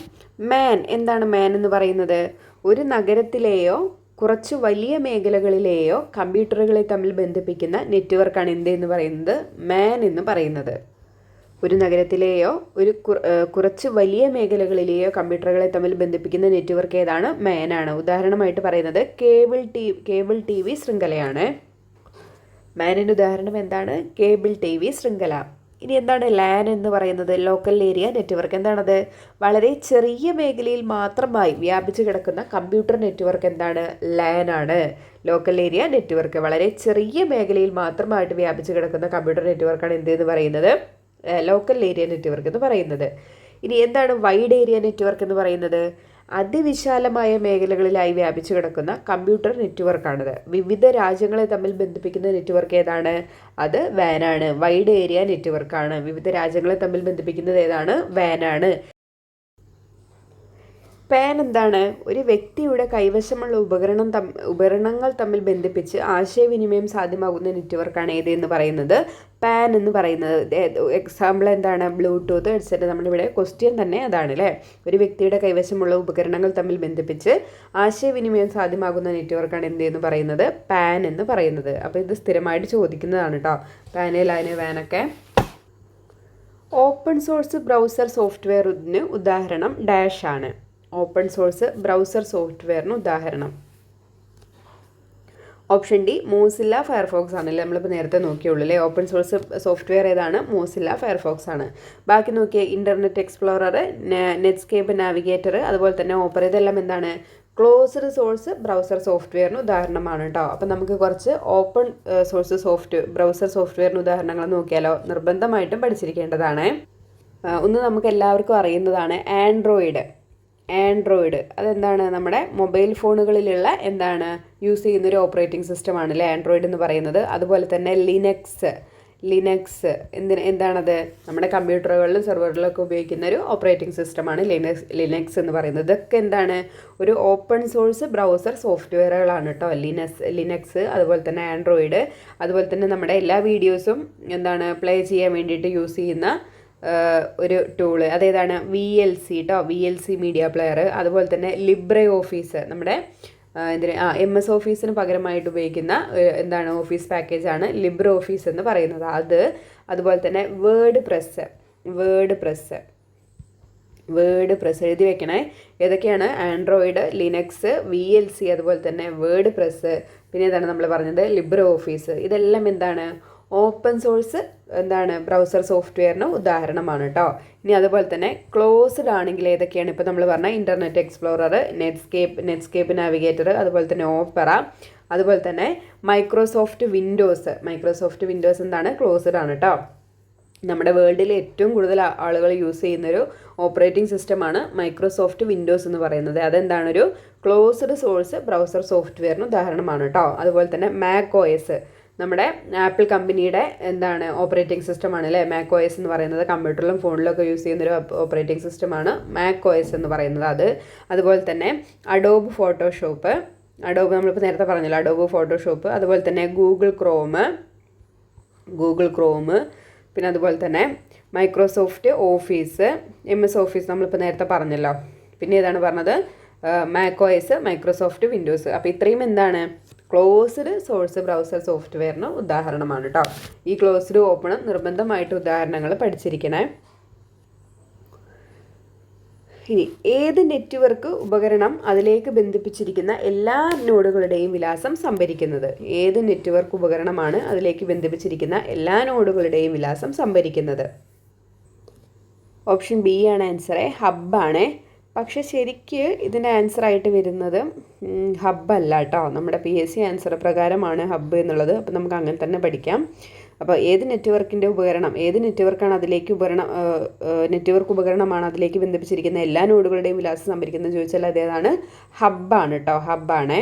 മാൻ. എന്താണ് മാൻ എന്ന് പറയുന്നത്? ഒരു നഗരത്തിലെയോ കുറച്ച് വലിയ മേഖലകളിലെയോ കമ്പ്യൂട്ടറുകളെ തമ്മിൽ ബന്ധിപ്പിക്കുന്ന നെറ്റ്വർക്കാണ് എന്ന് പറയുന്നത്? മാൻ എന്ന് പറയുന്നത്. ഒരു നഗരത്തിലെയോ കുറച്ച് വലിയ മേഖലകളിലെയോ കമ്പ്യൂട്ടറുകളെ തമ്മിൽ ബന്ധിപ്പിക്കുന്ന നെറ്റ്വർക്ക് ഏതാണ്? മാൻ ആണ്. ഉദാഹരണമായിട്ട് പറയുന്നത് കേബിൾ ടി വി ശൃംഖലയാണ്. മാനിൻ്റെ ഉദാഹരണം എന്താണ്? കേബിൾ ടി വി ശൃംഖല. ഇനി എന്താണ് ലാൻ എന്ന് പറയുന്നത്? Local area network. എന്താണത്? വളരെ ചെറിയ മേഖലയിൽ മാത്രമായി വ്യാപിച്ചു കിടക്കുന്ന കമ്പ്യൂട്ടർ നെറ്റ്വർക്ക് എന്താണ്? ലാൻ ആണ്. Local area network. വളരെ ചെറിയ മേഖലയിൽ മാത്രമായിട്ട് വ്യാപിച്ചു കിടക്കുന്ന കമ്പ്യൂട്ടർ നെറ്റ്വർക്കാണ് എന്ന് പറയുന്നത്? ലോക്കൽ ഏരിയ നെറ്റ്വർക്ക് എന്ന് പറയുന്നത്. ഇനി എന്താണ് വൈഡ് ഏരിയ നെറ്റ്വർക്ക് എന്ന് പറയുന്നത്? അതിവിശാലമായ മേഖലകളിലായി വ്യാപിച്ചു കിടക്കുന്ന കമ്പ്യൂട്ടർ നെറ്റ്വർക്കാണിത്. വിവിധ രാജ്യങ്ങളെ തമ്മിൽ ബന്ധിപ്പിക്കുന്ന നെറ്റ്വർക്ക് ഏതാണ്? അത് വാനാണ്. വൈഡ് ഏരിയ നെറ്റ്വർക്കാണ്. വിവിധ രാജ്യങ്ങളെ തമ്മിൽ ബന്ധിപ്പിക്കുന്നത് ഏതാണ്? വാനാണ്. പാൻ എന്താണ്? ഒരു വ്യക്തിയുടെ കൈവശമുള്ള ഉപകരണങ്ങൾ തമ്മിൽ ബന്ധിപ്പിച്ച് ആശയവിനിമയം സാധ്യമാകുന്ന നെറ്റ്വർക്കാണ് എന്ന് പറയുന്നത്? പാൻ എന്ന് പറയുന്നത്. എക്സാമ്പിൾ എന്താണ്? Bluetooth headset. നമ്മളിവിടെ ക്വസ്റ്റ്യൻ തന്നെ അതാണ് അല്ലേ. ഒരു വ്യക്തിയുടെ കൈവശമുള്ള ഉപകരണങ്ങൾ തമ്മിൽ ബന്ധിപ്പിച്ച് ആശയവിനിമയം സാധ്യമാകുന്ന നെറ്റ്വർക്കാണ് എന്ന് പറയുന്നത്? പാൻ എന്ന് പറയുന്നത്. അപ്പോൾ ഇത് സ്ഥിരമായിട്ട് ചോദിക്കുന്നതാണ് കേട്ടോ. പാന്, ലൈന്, വാനൊക്കെ. ഓപ്പൺ സോഴ്സ് ബ്രൗസർ സോഫ്റ്റ്വെയറിന് ഉദാഹരണം ഡാഷ് ആണ്. ഓപ്പൺ സോഴ്സ് ബ്രൗസർ സോഫ്റ്റ്വെയറിന് ഉദാഹരണം. ഓപ്ഷൻ ഡി മോസില്ല ഫയർഫോക്സ് ആണല്ലേ. നമ്മളിപ്പോൾ നേരത്തെ നോക്കിയുള്ളൂ അല്ലേ. ഓപ്പൺ സോഴ്സ് സോഫ്റ്റ്വെയർ ഏതാണ്? മോസില്ല ഫയർഫോക്സ് ആണ്. ബാക്കി നോക്കിയേ, ഇൻ്റർനെറ്റ് എക്സ്പ്ലോറർ, നെറ്റ്സ്കേപ്പ് നാവിഗേറ്റർ, അതുപോലെ തന്നെ ഓപ്പറ, ഇതെല്ലാം എന്താണ്? ക്ലോസ്ഡ് സോഴ്സ് ബ്രൗസർ സോഫ്റ്റ്വെയറിന് ഉദാഹരണമാണ് കേട്ടോ. അപ്പം നമുക്ക് കുറച്ച് ഓപ്പൺ സോഴ്സ് ബ്രൗസർ സോഫ്റ്റ്വെയറിന് ഉദാഹരണങ്ങൾ നോക്കിയാലോ? നിർബന്ധമായിട്ടും പഠിച്ചിരിക്കേണ്ടതാണ്. ഒന്ന് നമുക്ക് എല്ലാവർക്കും അറിയുന്നതാണ് ആൻഡ്രോയിഡ്. അതെന്താണ്? നമ്മുടെ മൊബൈൽ ഫോണുകളിലുള്ള എന്താണ് യൂസ് ചെയ്യുന്നൊരു ഓപ്പറേറ്റിംഗ് സിസ്റ്റമാണ് അല്ലേ ആൻഡ്രോയിഡ് എന്ന് പറയുന്നത്. അതുപോലെ തന്നെ ലിനക്സ് എന്താണത്? നമ്മുടെ കമ്പ്യൂട്ടറുകളിലും സെർവറിലൊക്കെ ഉപയോഗിക്കുന്ന ഒരു ഓപ്പറേറ്റിംഗ് സിസ്റ്റമാണ് ലിനക്സ് എന്ന് പറയുന്നത്. ഇതൊക്കെ എന്താണ്? ഒരു ഓപ്പൺ സോഴ്സ് ബ്രൗസർ സോഫ്റ്റ്വെയറുകളാണ് കേട്ടോ. ലിനക്സ്, അതുപോലെ തന്നെ ആൻഡ്രോയിഡ്, അതുപോലെ തന്നെ നമ്മുടെ എല്ലാ വീഡിയോസും എന്താണ് പ്ലേ ചെയ്യാൻ വേണ്ടിയിട്ട് യൂസ് ചെയ്യുന്ന ഒരു ടൂള് അതേതാണ്? VLC കേട്ടോ. VLC media player. അതുപോലെ തന്നെ ലിബ്രെ ഓഫീസ്, നമ്മുടെ MS ഓഫീസിന് പകരമായിട്ട് ഉപയോഗിക്കുന്ന എന്താണ് ഓഫീസ് പാക്കേജാണ് ലിബ്രെ ഓഫീസ് എന്ന് പറയുന്നത്. അതുപോലെ തന്നെ വേർഡ് പ്രസ് എഴുതി വെക്കണേ. ഏതൊക്കെയാണ്? ആൻഡ്രോയിഡ്, ലിനക്സ്, VLC, അതുപോലെ തന്നെ വേർഡ് പ്രസ്, പിന്നെ ഏതാണ് നമ്മൾ പറഞ്ഞത്? Libre office. ഇതെല്ലാം എന്താണ്? ഓപ്പൺ സോഴ്സ് എന്താണ് ബ്രൗസർ സോഫ്റ്റ്വെയറിന് ഉദാഹരണമാണ് കേട്ടോ. ഇനി അതുപോലെ തന്നെ ക്ലോസ്ഡ് ആണെങ്കിൽ ഏതൊക്കെയാണ്? ഇപ്പോൾ നമ്മൾ പറഞ്ഞ ഇൻ്റർനെറ്റ് എക്സ്പ്ലോറർ, നെറ്റ്സ്കേപ്പ് നാവിഗേറ്റർ, അതുപോലെ തന്നെ ഓപ്പറ, അതുപോലെ തന്നെ മൈക്രോസോഫ്റ്റ് വിൻഡോസ് എന്താണ്? ക്ലോസ്ഡ് ആണ് കേട്ടോ. നമ്മുടെ വേൾഡിൽ ഏറ്റവും കൂടുതൽ ആളുകൾ യൂസ് ചെയ്യുന്നൊരു ഓപ്പറേറ്റിംഗ് സിസ്റ്റമാണ് മൈക്രോസോഫ്റ്റ് വിൻഡോസ് എന്ന് പറയുന്നത്. അതെന്താണ്? ഒരു ക്ലോസ്ഡ് സോഴ്സ് ബ്രൗസർ സോഫ്റ്റ്വെയറിന് ഉദാഹരണമാണ് കേട്ടോ. അതുപോലെ തന്നെ മാക് OS, നമ്മുടെ ആപ്പിൾ കമ്പനിയുടെ എന്താണ് ഓപ്പറേറ്റിംഗ് സിസ്റ്റമാണ് അല്ലേ മാക് OS എന്ന് പറയുന്നത്. കമ്പ്യൂട്ടറിലും ഫോണിലൊക്കെ യൂസ് ചെയ്യുന്നൊരു ഓപ്പറേറ്റിംഗ് സിസ്റ്റമാണ് മാക് OS എന്ന് പറയുന്നത്. അതുപോലെ തന്നെ അഡോബ് ഫോട്ടോഷോപ്പ്, നമ്മളിപ്പോൾ നേരത്തെ പറഞ്ഞല്ലോ അഡോബ് ഫോട്ടോഷോപ്പ്, അതുപോലെ തന്നെ ഗൂഗിൾ ക്രോം, പിന്നെ അതുപോലെ തന്നെ മൈക്രോസോഫ്റ്റ് ഓഫീസ്, MS ഓഫീസ് നമ്മളിപ്പോൾ നേരത്തെ പറഞ്ഞല്ലോ. പിന്നെ ഏതാണ് പറഞ്ഞത്? Mac OS, Microsoft Windows. അപ്പോൾ ഇത്രയും എന്താണ്? ക്ലോസ്ഡ് സോഴ്സ് ബ്രൗസർ സോഫ്റ്റ്വെയറിന് ഉദാഹരണമാണ് കേട്ടോ. ഈ ക്ലോസ്ഡ് ഓപ്പണും നിർബന്ധമായിട്ട് ഉദാഹരണങ്ങൾ പഠിച്ചിരിക്കണേ. ഇനി ഏത് നെറ്റ്വർക്ക് ഉപകരണം അതിലേക്ക് ബന്ധിപ്പിച്ചിരിക്കുന്ന എല്ലാ നോഡുകളുടെയും വിലാസം സംഭരിക്കുന്നത്? ഏത് നെറ്റ്വർക്ക് ഉപകരണമാണ് അതിലേക്ക് ബന്ധിപ്പിച്ചിരിക്കുന്ന എല്ലാ നോഡുകളുടെയും വിലാസം സംഭരിക്കുന്നത്? ഓപ്ഷൻ ബി ആണ് ആൻസറേ. ഹബ്ബാണേ. പക്ഷെ ശരിക്ക് ഇതിൻ്റെ ആൻസറായിട്ട് വരുന്നത് ഹബ്ബല്ല കേട്ടോ. നമ്മുടെ PSC ആൻസർ പ്രകാരമാണ് ഹബ്ബ് എന്നുള്ളത്. അപ്പോൾ നമുക്ക് അങ്ങനെ തന്നെ പഠിക്കാം. അപ്പോൾ ഏത് നെറ്റ്വർക്കിൻ്റെ ഉപകരണം, ഏത് നെറ്റ്വർക്കാണ് അതിലേക്ക് നെറ്റ്വർക്ക് ഉപകരണമാണ് അതിലേക്ക് ബന്ധിപ്പിച്ചിരിക്കുന്ന എല്ലാ നോഡുകളുടെയും വിലാസം സംഭരിക്കുന്നത് ചോദിച്ചാൽ അതേതാണ്, ഹബ്ബാണ് കേട്ടോ, ഹബ്ബാണേ.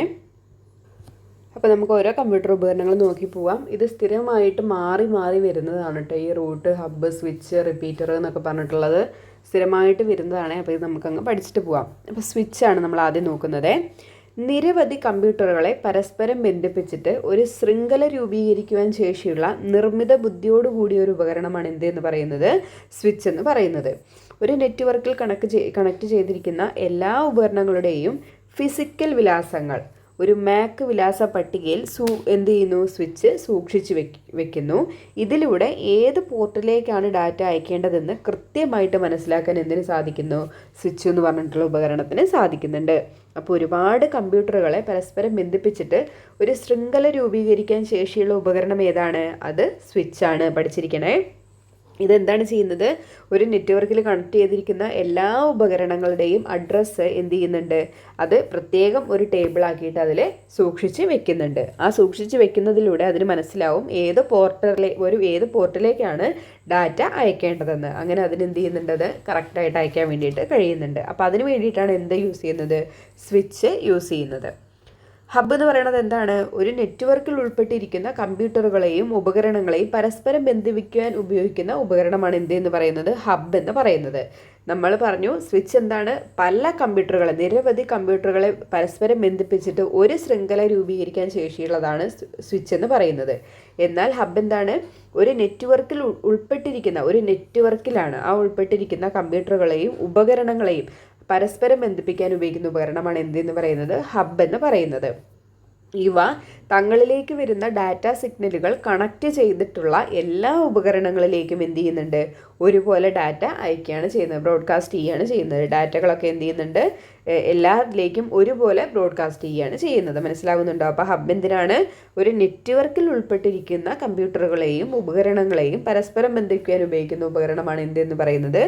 അപ്പോൾ നമുക്ക് ഓരോ കമ്പ്യൂട്ടർ ഉപകരണങ്ങൾ നോക്കി പോവാം. ഇത് സ്ഥിരമായിട്ട് മാറി മാറി വരുന്നതാണ് കേട്ടോ, ഈ റൂട്ട്, ഹബ്ബ്, സ്വിച്ച്, റിപ്പീറ്റർ എന്നൊക്കെ പറഞ്ഞിട്ടുള്ളത് സ്ഥിരമായിട്ട് വരുന്നതാണ്. അപ്പോൾ ഇത് നമുക്കങ്ങ് പഠിച്ചിട്ട് പോവാം. അപ്പോൾ സ്വിച്ചാണ് നമ്മൾ ആദ്യം നോക്കുന്നത്. നിരവധി കമ്പ്യൂട്ടറുകളെ പരസ്പരം ബന്ധിപ്പിച്ചിട്ട് ഒരു ശൃംഖല രൂപീകരിക്കുവാൻ ശേഷിയുള്ള നിർമ്മിത ബുദ്ധിയോടുകൂടിയ ഒരു ഉപകരണമാണ് എന്തെന്ന് പറയുന്നത്, സ്വിച്ച് എന്ന് പറയുന്നത്. ഒരു നെറ്റ്വർക്കിൽ കണക്ട് ചെയ്തിരിക്കുന്ന എല്ലാ ഉപകരണങ്ങളുടെയും ഫിസിക്കൽ വിലാസങ്ങൾ ഒരു മാക് വിലാസ പട്ടികയിൽ എന്ത് ചെയ്യുന്നു, സ്വിച്ച് സൂക്ഷിച്ച് വെക്കുന്നു. ഇതിലൂടെ ഏത് പോർട്ടിലേക്കാണ് ഡാറ്റ അയക്കേണ്ടതെന്ന് കൃത്യമായിട്ട് മനസ്സിലാക്കാൻ എന്തിനു സാധിക്കുന്നു, സ്വിച്ച് എന്ന് പറഞ്ഞിട്ടുള്ള ഉപകരണത്തിന് സാധിക്കുന്നുണ്ട്. അപ്പോൾ ഒരുപാട് കമ്പ്യൂട്ടറുകളെ പരസ്പരം ബന്ധിപ്പിച്ചിട്ട് ഒരു ശൃംഖല രൂപീകരിക്കാൻ ശേഷിയുള്ള ഉപകരണം ഏതാണ്, അത് സ്വിച്ചാണ്. പഠിച്ചിരിക്കണേ. ഇതെന്താണ് ചെയ്യുന്നത്, ഒരു നെറ്റ്വർക്കിൽ കണക്ട് ചെയ്തിരിക്കുന്ന എല്ലാ ഉപകരണങ്ങളുടെയും അഡ്രസ്സ് എന്ത് ചെയ്യുന്നുണ്ട്, അത് പ്രത്യേകം ഒരു ടേബിൾ ആക്കിയിട്ട് അതിൽ സൂക്ഷിച്ച് വെക്കുന്നുണ്ട്. ആ സൂക്ഷിച്ച് വെക്കുന്നതിലൂടെ അതിന് മനസ്സിലാവും ഏത് പോർട്ടിലേക്കാണ് ഡാറ്റ അയക്കേണ്ടതെന്ന്. അങ്ങനെ അതിന് എന്ത് ചെയ്യുന്നുണ്ട്, അത് കറക്റ്റായിട്ട് അയക്കാൻ വേണ്ടിയിട്ട് കഴിയുന്നുണ്ട്. അപ്പോൾ അതിന് വേണ്ടിയിട്ടാണ് എന്ത് യൂസ് ചെയ്യുന്നത്, സ്വിച്ച് യൂസ് ചെയ്യുന്നത്. ഹബ്ബ് എന്ന് പറയുന്നത് എന്താണ്, ഒരു നെറ്റ്വർക്കിൽ ഉൾപ്പെട്ടിരിക്കുന്ന കമ്പ്യൂട്ടറുകളെയും ഉപകരണങ്ങളെയും പരസ്പരം ബന്ധിപ്പിക്കാൻ ഉപയോഗിക്കുന്ന ഉപകരണമാണ് എന്തെന്ന് പറയുന്നത്, ഹബ്ബ് എന്ന് പറയുന്നത്. നമ്മൾ പറഞ്ഞു സ്വിച്ച് എന്താണ്, നിരവധി കമ്പ്യൂട്ടറുകളെ പരസ്പരം ബന്ധിപ്പിച്ചിട്ട് ഒരു ശൃംഖല രൂപീകരിക്കാൻ ശേഷിയുള്ളതാണ് സ്വിച്ച് എന്ന് പറയുന്നത്. എന്നാൽ ഹബ്ബ് എന്താണ്, ഒരു നെറ്റ്വർക്കിലാണ് ആ ഉൾപ്പെട്ടിരിക്കുന്ന കമ്പ്യൂട്ടറുകളെയും ഉപകരണങ്ങളെയും പരസ്പരം ബന്ധിപ്പിക്കാൻ ഉപയോഗിക്കുന്ന ഉപകരണമാണ് എന്തെന്ന് പറയുന്നത്, ഹബ്ബ് എന്ന് പറയുന്നത്. ഇവ തങ്ങളിലേക്ക് വരുന്ന ഡാറ്റ സിഗ്നലുകൾ കണക്ട് ചെയ്തിട്ടുള്ള എല്ലാ ഉപകരണങ്ങളിലേക്കും എന്ത് ചെയ്യുന്നുണ്ട്, ഒരുപോലെ ഡാറ്റ അയക്കുകയാണ് ചെയ്യുന്നത്, ബ്രോഡ്കാസ്റ്റ് ചെയ്യുകയാണ് ചെയ്യുന്നത്. ഡാറ്റകളൊക്കെ എന്ത് ചെയ്യുന്നുണ്ട്, എല്ലാത്തിലേക്കും ഒരുപോലെ ബ്രോഡ്കാസ്റ്റ് ചെയ്യുകയാണ് ചെയ്യുന്നത്. മനസ്സിലാകുന്നുണ്ടോ? അപ്പോൾ ഹബ്ബ് എന്തിനാണ്, ഒരു നെറ്റ്വർക്കിൽ ഉൾപ്പെട്ടിരിക്കുന്ന കമ്പ്യൂട്ടറുകളെയും ഉപകരണങ്ങളെയും പരസ്പരം ബന്ധിപ്പിക്കാൻ ഉപയോഗിക്കുന്ന ഉപകരണമാണ് എന്തെന്ന് പറയുന്നത്,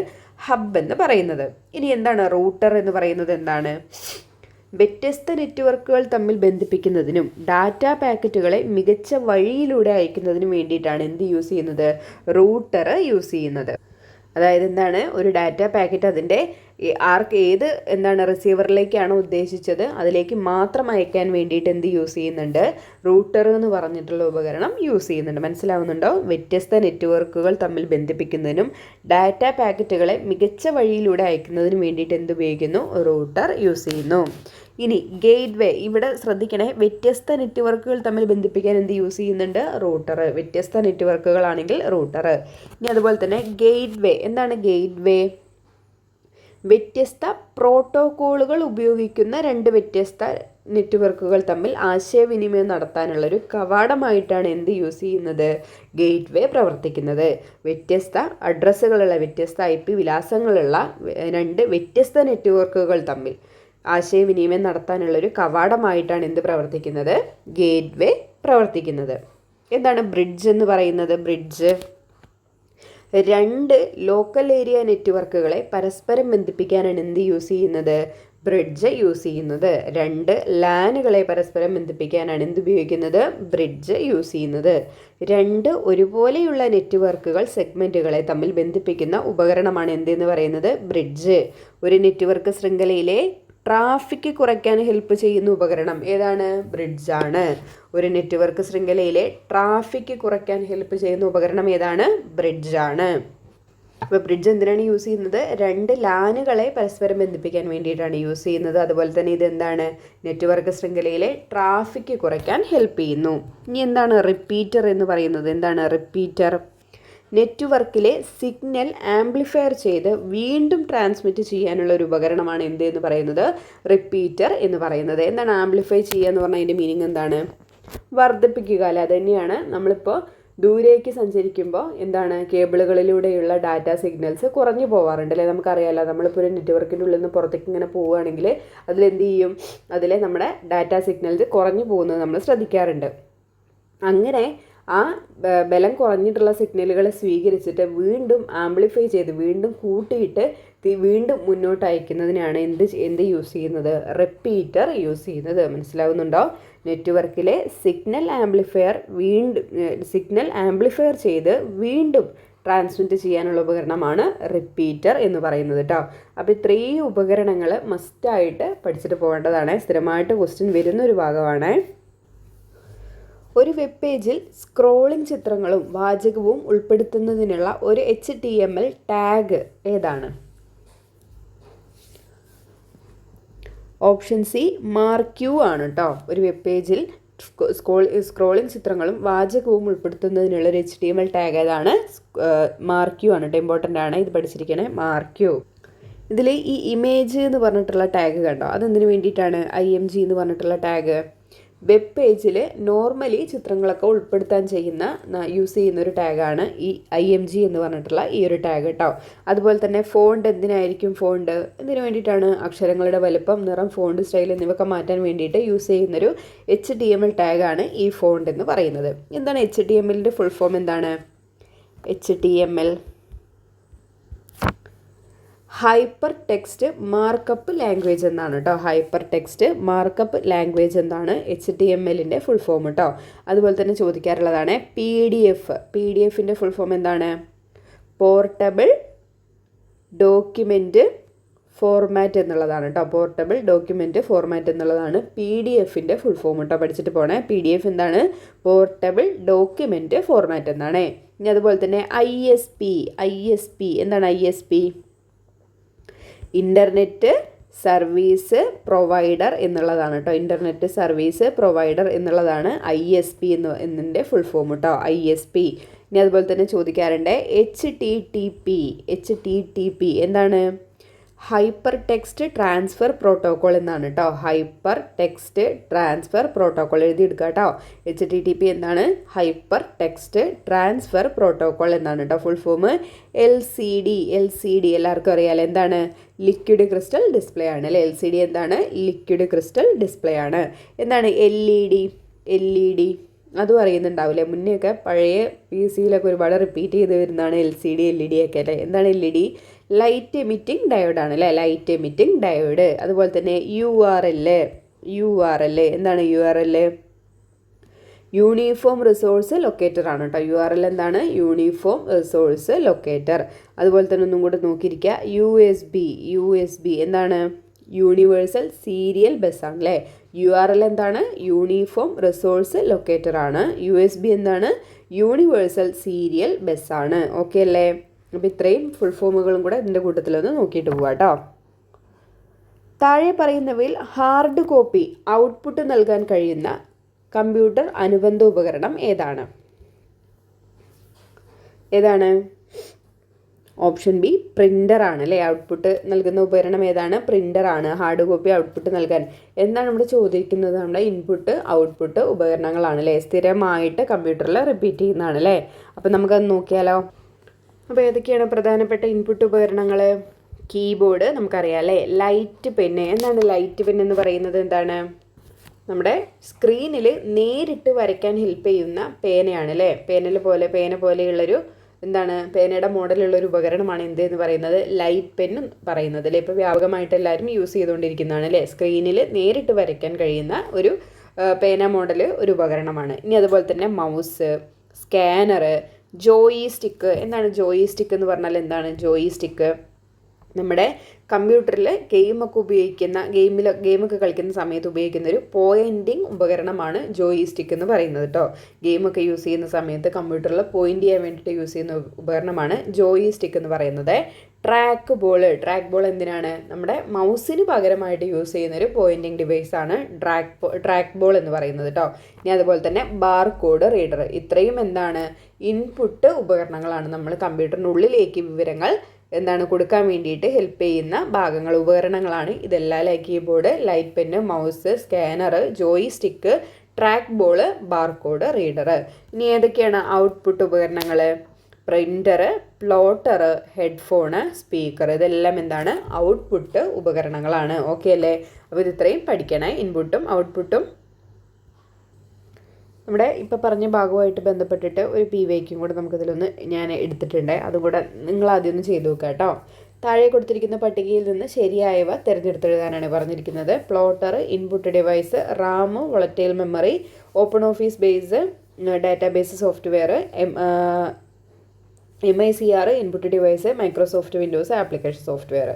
ഹബ്ബ് എന്ന് പറയുന്നത്. ഇനി എന്താണ് റൂട്ടർ എന്ന് പറയുന്നത്, എന്താണ്, വ്യത്യസ്ത നെറ്റ്വർക്കുകൾ തമ്മിൽ ബന്ധിപ്പിക്കുന്നതിനും ഡാറ്റ പാക്കറ്റുകളെ മികച്ച വഴിയിലൂടെ അയക്കുന്നതിനും വേണ്ടിയിട്ടാണ് എന്ത് യൂസ് ചെയ്യുന്നത്, റൂട്ടർ യൂസ് ചെയ്യുന്നത്. അതായത് എന്താണ്, ഒരു ഡാറ്റ പാക്കറ്റ് അതിൻ്റെ റിസീവറിലേക്കാണോ ഉദ്ദേശിച്ചത് അതിലേക്ക് മാത്രം അയക്കാൻ വേണ്ടിയിട്ട് എന്ത് യൂസ് ചെയ്യുന്നുണ്ട്, റൂട്ടർ എന്ന് പറഞ്ഞിട്ടുള്ള ഉപകരണം യൂസ് ചെയ്യുന്നുണ്ട്. മനസ്സിലാവുന്നുണ്ടോ? വ്യത്യസ്ത നെറ്റ്വർക്കുകൾ തമ്മിൽ ബന്ധിപ്പിക്കുന്നതിനും ഡാറ്റ പാക്കറ്റുകളെ മികച്ച വഴിയിലൂടെ അയക്കുന്നതിനും വേണ്ടിയിട്ട് എന്ത് ഉപയോഗിക്കുന്നു, റൂട്ടർ യൂസ് ചെയ്യുന്നു. ഇനി ഗേറ്റ് വേ, ഇവിടെ ശ്രദ്ധിക്കണേ, വ്യത്യസ്ത നെറ്റ്വർക്കുകൾ തമ്മിൽ ബന്ധിപ്പിക്കാൻ എന്ത് യൂസ് ചെയ്യുന്നുണ്ട്, റൂട്ടർ. വ്യത്യസ്ത നെറ്റ്വർക്കുകളാണെങ്കിൽ റൂട്ടർ. ഇനി അതുപോലെ തന്നെ ഗേറ്റ് വേ, എന്താണ് ഗേറ്റ് വേ, വ്യത്യസ്ത പ്രോട്ടോക്കോളുകൾ ഉപയോഗിക്കുന്ന രണ്ട് വ്യത്യസ്ത നെറ്റ്വർക്കുകൾ തമ്മിൽ ആശയവിനിമയം നടത്താനുള്ളൊരു കവാടമായിട്ടാണ് എന്ത് യൂസ് ചെയ്യുന്നത്, ഗേറ്റ് വേ പ്രവർത്തിക്കുന്നത്. വ്യത്യസ്ത അഡ്രസ്സുകളുള്ള, വ്യത്യസ്ത IP വിലാസങ്ങളുള്ള രണ്ട് വ്യത്യസ്ത നെറ്റ്വർക്കുകൾ തമ്മിൽ ആശയവിനിമയം നടത്താനുള്ളൊരു കവാടമായിട്ടാണ് എന്ത് പ്രവർത്തിക്കുന്നത്, ഗേറ്റ് വേ പ്രവർത്തിക്കുന്നത്. എന്താണ് ബ്രിഡ്ജ് എന്ന് പറയുന്നത്, ബ്രിഡ്ജ് രണ്ട് ലോക്കൽ ഏരിയ നെറ്റ്വർക്കുകളെ പരസ്പരം ബന്ധിപ്പിക്കാനാണ് എന്ത് യൂസ് ചെയ്യുന്നത്, ബ്രിഡ്ജ് യൂസ് ചെയ്യുന്നത്. രണ്ട് ലാനുകളെ പരസ്പരം ബന്ധിപ്പിക്കാനാണ് എന്ത് ഉപയോഗിക്കുന്നത്, ബ്രിഡ്ജ് യൂസ് ചെയ്യുന്നത്. രണ്ട് ഒരുപോലെയുള്ള നെറ്റ്വർക്കുകൾ സെഗ്മെൻറ്റുകളെ തമ്മിൽ ബന്ധിപ്പിക്കുന്ന ഉപകരണമാണ് എന്തെന്ന് പറയുന്നത്, ബ്രിഡ്ജ്. ഒരു നെറ്റ്വർക്ക് ശൃംഖലയിലെ ട്രാഫിക് കുറയ്ക്കാൻ ഹെൽപ്പ് ചെയ്യുന്ന ഉപകരണം ഏതാണ്, ബ്രിഡ്ജാണ്. ഒരു നെറ്റ്വർക്ക് ശൃംഖലയിലെ ട്രാഫിക് കുറയ്ക്കാൻ ഹെൽപ്പ് ചെയ്യുന്ന ഉപകരണം ഏതാണ്, ബ്രിഡ്ജാണ്. അപ്പോൾ ബ്രിഡ്ജ് എന്തിനാണ് യൂസ് ചെയ്യുന്നത്, രണ്ട് ലാനുകളെ പരസ്പരം ബന്ധിപ്പിക്കാൻ വേണ്ടിയിട്ടാണ് യൂസ് ചെയ്യുന്നത്. അതുപോലെ തന്നെ ഇതെന്താണ്, നെറ്റ്വർക്ക് ശൃംഖലയിലെ ട്രാഫിക് കുറയ്ക്കാൻ ഹെൽപ്പ് ചെയ്യുന്നു. ഇനി എന്താണ് റിപ്പീറ്റർ എന്ന് പറയുന്നത്, എന്താണ് റിപ്പീറ്റർ, നെറ്റ്വർക്കിലെ സിഗ്നൽ ആംപ്ലിഫയർ ചെയ്ത് വീണ്ടും ട്രാൻസ്മിറ്റ് ചെയ്യാനുള്ള ഒരു ഉപകരണമാണ് എന്തെന്ന് പറയുന്നത്, റിപ്പീറ്റർ എന്ന് പറയുന്നത്. എന്താണ് ആംപ്ലിഫൈ ചെയ്യുക എന്ന് പറഞ്ഞാൽ അതിൻ്റെ മീനിങ് എന്താണ്, വർദ്ധിപ്പിക്കുക അല്ലേ. അത് തന്നെയാണ് നമ്മളിപ്പോൾ ദൂരേക്ക് സഞ്ചരിക്കുമ്പോൾ എന്താണ്, കേബിളുകളിലൂടെയുള്ള ഡാറ്റ സിഗ്നൽസ് കുറഞ്ഞു പോകാറുണ്ട് അല്ലേ. നമുക്കറിയാമല്ലോ, നമ്മളിപ്പോൾ ഒരു നെറ്റ്വർക്കിൻ്റെ ഉള്ളിൽ നിന്ന് പുറത്തേക്ക് ഇങ്ങനെ പോവുകയാണെങ്കിൽ അതിലെന്ത് ചെയ്യും, അതിലെ നമ്മുടെ ഡാറ്റ സിഗ്നൽസ് കുറഞ്ഞു പോകുന്നത് നമ്മൾ ശ്രദ്ധിക്കാറുണ്ട്. അങ്ങനെ ആ ബലം കുറഞ്ഞിട്ടുള്ള സിഗ്നലുകളെ സ്വീകരിച്ചിട്ട് വീണ്ടും ആംപ്ലിഫൈ ചെയ്ത് വീണ്ടും കൂട്ടിയിട്ട് വീണ്ടും മുന്നോട്ട് അയക്കുന്നതിനാണ് എന്ത് യൂസ് ചെയ്യുന്നത്? റിപ്പീറ്റർ യൂസ് ചെയ്യുന്നത്. മനസ്സിലാവുന്നുണ്ടോ? നെറ്റ്വർക്കിലെ സിഗ്നൽ ആംപ്ലിഫയർ ചെയ്ത് വീണ്ടും ട്രാൻസ്മിറ്റ് ചെയ്യാനുള്ള ഉപകരണമാണ് റിപ്പീറ്റർ എന്ന് പറയുന്നത് കേട്ടോ. അപ്പോൾ ഇത്രയും ഉപകരണങ്ങൾ മസ്റ്റായിട്ട് പഠിച്ചിട്ട് പോകേണ്ടതാണ്. സ്ഥിരമായിട്ട് ക്വസ്റ്റ്യൻ വരുന്നൊരു ഭാഗമാണ്. ഒരു വെബ് പേജിൽ സ്ക്രോളിംഗ് ചിത്രങ്ങളും വാചകവും ഉൾപ്പെടുത്തുന്നതിനുള്ള ഒരു HTML ടാഗ് ഏതാണ്? ഓപ്ഷൻ സി മാർക്ക് യു ആണ് കേട്ടോ. ഒരു വെബ് പേജിൽ സ്ക്രോളിംഗ് ചിത്രങ്ങളും വാചകവും ഉൾപ്പെടുത്തുന്നതിനുള്ള ഒരു HTML ടാഗ് ഏതാണ്? മാർക്ക് യു ആണ് കേട്ടോ. ഇമ്പോർട്ടൻ്റ് ആണ്, ഇത് പഠിച്ചിരിക്കണേ. Mark U. ഇതിൽ ഈ ഇമേജ് എന്ന് പറഞ്ഞിട്ടുള്ള ടാഗ് കണ്ടോ, അതെന്തിനു വേണ്ടിയിട്ടാണ്? IMG എന്ന് പറഞ്ഞിട്ടുള്ള ടാഗ് വെബ് പേജിൽ നോർമലി ചിത്രങ്ങളൊക്കെ ഉൾപ്പെടുത്താൻ യൂസ് ചെയ്യുന്ന ഒരു ടാഗാണ് ഈ IMG എന്ന് പറഞ്ഞിട്ടുള്ള ഈ ഒരു ടാഗ് കേട്ടോ. അതുപോലെ തന്നെ ഫോണ്ട് എന്തിനായിരിക്കും? ഫോണ്ട് എന്തിനു വേണ്ടിയിട്ടാണ്? അക്ഷരങ്ങളുടെ വലുപ്പം, നിറം, ഫോണ്ട് സ്റ്റൈൽ എന്നിവയൊക്കെ മാറ്റാൻ വേണ്ടിയിട്ട് യൂസ് ചെയ്യുന്നൊരു HTML ടാഗാണ് ഈ ഫോണ്ട് എന്ന് പറയുന്നത്. എന്താണ് HTMLൻ്റെ ഫുൾ ഫോം എന്താണ്? HTML hyper text markup language എന്നാണ് കേട്ടോ. ഹൈപ്പർ ടെക്സ്റ്റ് മാർക്കപ്പ് ലാംഗ്വേജ് എന്നാണ് HTMLൻ്റെ ഫുൾ ഫോം കേട്ടോ. അതുപോലെ തന്നെ ചോദിക്കാറുള്ളതാണ് PDF ഫുൾ ഫോം എന്താണ്? പോർട്ടബിൾ ഡോക്യുമെൻറ്റ് ഫോർമാറ്റ് എന്നുള്ളതാണ് കേട്ടോ. പോർട്ടബിൾ ഡോക്യുമെൻറ്റ് ഫോർമാറ്റ് എന്നുള്ളതാണ് PDFൻ്റെ ഫുൾ ഫോം കേട്ടോ. പഠിച്ചിട്ട് പോണേ. PDF എന്താണ്? പോർട്ടബിൾ ഡോക്യുമെൻറ്റ് ഫോർമാറ്റ് എന്നാണ്. ഇനി അതുപോലെ തന്നെ ISP എന്താണ്? ISP ഇൻ്റർനെറ്റ് സർവീസ് പ്രൊവൈഡർ എന്നുള്ളതാണ് കേട്ടോ. ഇൻ്റർനെറ്റ് സർവീസ് പ്രൊവൈഡർ എന്നുള്ളതാണ് ISP എന്നതിൻ്റെ ഫുൾ ഫോം കേട്ടോ. ISP. ഇനി അതുപോലെ തന്നെ ചോദിക്കാറുണ്ട് HTTP എന്താണ്? ഹൈപ്പർ ടെക്സ്റ്റ് ട്രാൻസ്ഫർ പ്രോട്ടോക്കോൾ എന്നാണ് കേട്ടോ. ഹൈപ്പർ ടെക്സ്റ്റ് ട്രാൻസ്ഫർ പ്രോട്ടോക്കോൾ എഴുതിയെടുക്കുക കേട്ടോ. HTTP എന്താണ്? ഹൈപ്പർ ടെക്സ്റ്റ് ട്രാൻസ്ഫർ പ്രോട്ടോക്കോൾ എന്നാണ് കേട്ടോ ഫുൾ ഫോം. LCD എല്ലാവർക്കും അറിയാലോ. എന്താണ്? ലിക്വിഡ് ക്രിസ്റ്റൽ ഡിസ്പ്ലേ ആണ് അല്ലേ. LCD എന്താണ്? ലിക്വിഡ് ക്രിസ്റ്റൽ ഡിസ്പ്ലേ ആണ്. എന്താണ് LED? അതും അറിയുന്നുണ്ടാവില്ലേ. മുന്നെയൊക്കെ പഴയ PCയിലൊക്കെ ഒരുപാട് റിപ്പീറ്റ് ചെയ്ത് വരുന്നതാണ് LCD LED ഒക്കെ അല്ലേ. എന്താണ് LED? ലൈറ്റ് എമിറ്റിംഗ് ഡയോഡാണ് അല്ലേ. Light emitting diode. അതുപോലെ തന്നെ URL എന്താണ്? URL യൂണിഫോം റിസോഴ്സ് ലൊക്കേറ്റർ ആണ് കേട്ടോ. URL എന്താണ്? Uniform resource locator. അതുപോലെ തന്നെ ഒന്നും കൂടെ നോക്കിയിരിക്കുക. USB എന്താണ്? യൂണിവേഴ്സൽ സീരിയൽ ബസ് ആണ് അല്ലേ. URL എന്താണ്? യൂണിഫോം റിസോഴ്സ് ലൊക്കേറ്റർ ആണ്. USB എന്താണ്? യൂണിവേഴ്സൽ സീരിയൽ ബസ് ആണ്. ഓക്കെ അല്ലേ. അപ്പോൾ ഇത്രയും ഫുൾ ഫോമുകളും കൂടെ ഇതിൻ്റെ കൂട്ടത്തിലൊന്ന് നോക്കിയിട്ട് പോവാം കേട്ടോ. താഴെ പറയുന്നവയിൽ ഹാർഡ് കോപ്പി ഔട്ട്പുട്ട് നൽകാൻ കഴിയുന്ന കമ്പ്യൂട്ടർ അനുബന്ധ ഉപകരണം ഏതാണ്? ഓപ്ഷൻ ബി പ്രിൻ്റർ ആണ് അല്ലേ. ഔട്ട്പുട്ട് നൽകുന്ന ഉപകരണം ഏതാണ്? പ്രിൻ്റർ ആണ്. ഹാർഡ് കോപ്പി ഔട്ട്പുട്ട് നൽകാൻ എന്താണ് നമ്മൾ ചോദിക്കുന്നത്? നമ്മുടെ ഇൻപുട്ട് ഔട്ട്പുട്ട് ഉപകരണങ്ങളാണ് അല്ലേ. സ്ഥിരമായിട്ട് കമ്പ്യൂട്ടറിൽ റിപ്പീറ്റ് ചെയ്യുന്നതാണ് അല്ലേ. അപ്പോൾ നമുക്കത് നോക്കിയാലോ. അപ്പോൾ ഏതൊക്കെയാണ് പ്രധാനപ്പെട്ട ഇൻപുട്ട് ഉപകരണങ്ങൾ? കീബോർഡ് നമുക്കറിയാം അല്ലേ. ലൈറ്റ് പെന്ന് എന്താണ്? ലൈറ്റ് പെൻ എന്ന് പറയുന്നത് എന്താണ്? നമ്മുടെ സ്ക്രീനിൽ നേരിട്ട് വരയ്ക്കാൻ ഹെൽപ്പ് ചെയ്യുന്ന പേനയാണ് അല്ലേ. പേന പോലെയുള്ളൊരു എന്താണ്? പേനയുടെ മോഡലുള്ളൊരു ഉപകരണമാണ് എന്ന് പറയുന്നത് ലൈറ്റ് പെൻ പറയുന്നത് അല്ലേ. ഇപ്പോൾ വ്യാപകമായിട്ട് എല്ലാവരും യൂസ് ചെയ്തുകൊണ്ടിരിക്കുന്നതാണ് അല്ലേ. സ്ക്രീനിൽ നേരിട്ട് വരയ്ക്കാൻ കഴിയുന്ന ഒരു പേന മോഡൽ ഒരു ഉപകരണമാണ്. ഇനി അതുപോലെ തന്നെ മൗസ്, സ്കാനർ, ജോയിസ്റ്റിക്ക്. എന്താണ് ജോയിസ്റ്റിക്ക് എന്ന് പറഞ്ഞാൽ? എന്താണ് ജോയിസ്റ്റിക്ക്? നമ്മുടെ കമ്പ്യൂട്ടറിൽ ഗെയിമൊക്കെ കളിക്കുന്ന സമയത്ത് ഉപയോഗിക്കുന്ന ഒരു പോയിൻറ്റിങ് ഉപകരണമാണ് ജോയിസ്റ്റിക്ക് എന്ന് പറയുന്നത് കേട്ടോ. ഗെയിമൊക്കെ യൂസ് ചെയ്യുന്ന സമയത്ത് കമ്പ്യൂട്ടറിൽ പോയിൻ്റ് ചെയ്യാൻ വേണ്ടിയിട്ട് യൂസ് ചെയ്യുന്ന ഉപകരണമാണ് ജോയിസ്റ്റിക്ക് എന്ന് പറയുന്നത്. ട്രാക്ക് ബോൾ എന്തിനാണ്? നമ്മുടെ മൗസിന് പകരമായിട്ട് യൂസ് ചെയ്യുന്ന ഒരു പോയിൻറ്റിങ് ഡിവൈസാണ് ട്രാക്ക് ബോൾ എന്ന് പറയുന്നത് കേട്ടോ. ഇനി അതുപോലെ തന്നെ ബാർകോഡ് റീഡർ. ഇത്രയും എന്താണ്? ഇൻപുട്ട് ഉപകരണങ്ങളാണ്. നമ്മൾ കമ്പ്യൂട്ടറിനുള്ളിലേക്ക് വിവരങ്ങൾ കൊടുക്കാൻ വേണ്ടിയിട്ട് ഹെൽപ്പ് ചെയ്യുന്ന ഉപകരണങ്ങളാണ് ഇതെല്ലാം. Keyboard, light pen, mouse, scanner, joystick, track ball, barcode reader. ഇനി ഏതൊക്കെയാണ് ഔട്ട്പുട്ട് ഉപകരണങ്ങൾ? Printer, plotter, headphone, speaker. ഇതെല്ലാം എന്താണ്? ഔട്ട്പുട്ട് ഉപകരണങ്ങളാണ്. ഓക്കെ അല്ലേ. അപ്പോൾ ഇത് ഇത്രയും പഠിക്കണേ, ഇൻപുട്ടും ഔട്ട്പുട്ടും. നമ്മുടെ ഇപ്പോൾ പറഞ്ഞ ഭാഗവുമായിട്ട് ബന്ധപ്പെട്ടിട്ട് ഒരു PYQയും കൂടെ നമുക്കിതിലൊന്ന് ഞാൻ എടുത്തിട്ടുണ്ട്. അതും കൂടെ നിങ്ങൾ ആദ്യം ഒന്ന് ചെയ്ത് നോക്കുക കേട്ടോ. താഴെ കൊടുത്തിരിക്കുന്ന പട്ടികയിൽ നിന്ന് ശരിയായവ തിരഞ്ഞെടുത്തെഴുതാനാണ് പറഞ്ഞിരിക്കുന്നത്. Plotter, input device, Ram, volatile memory, open office base database software, MICR input device, Microsoft Windows application software.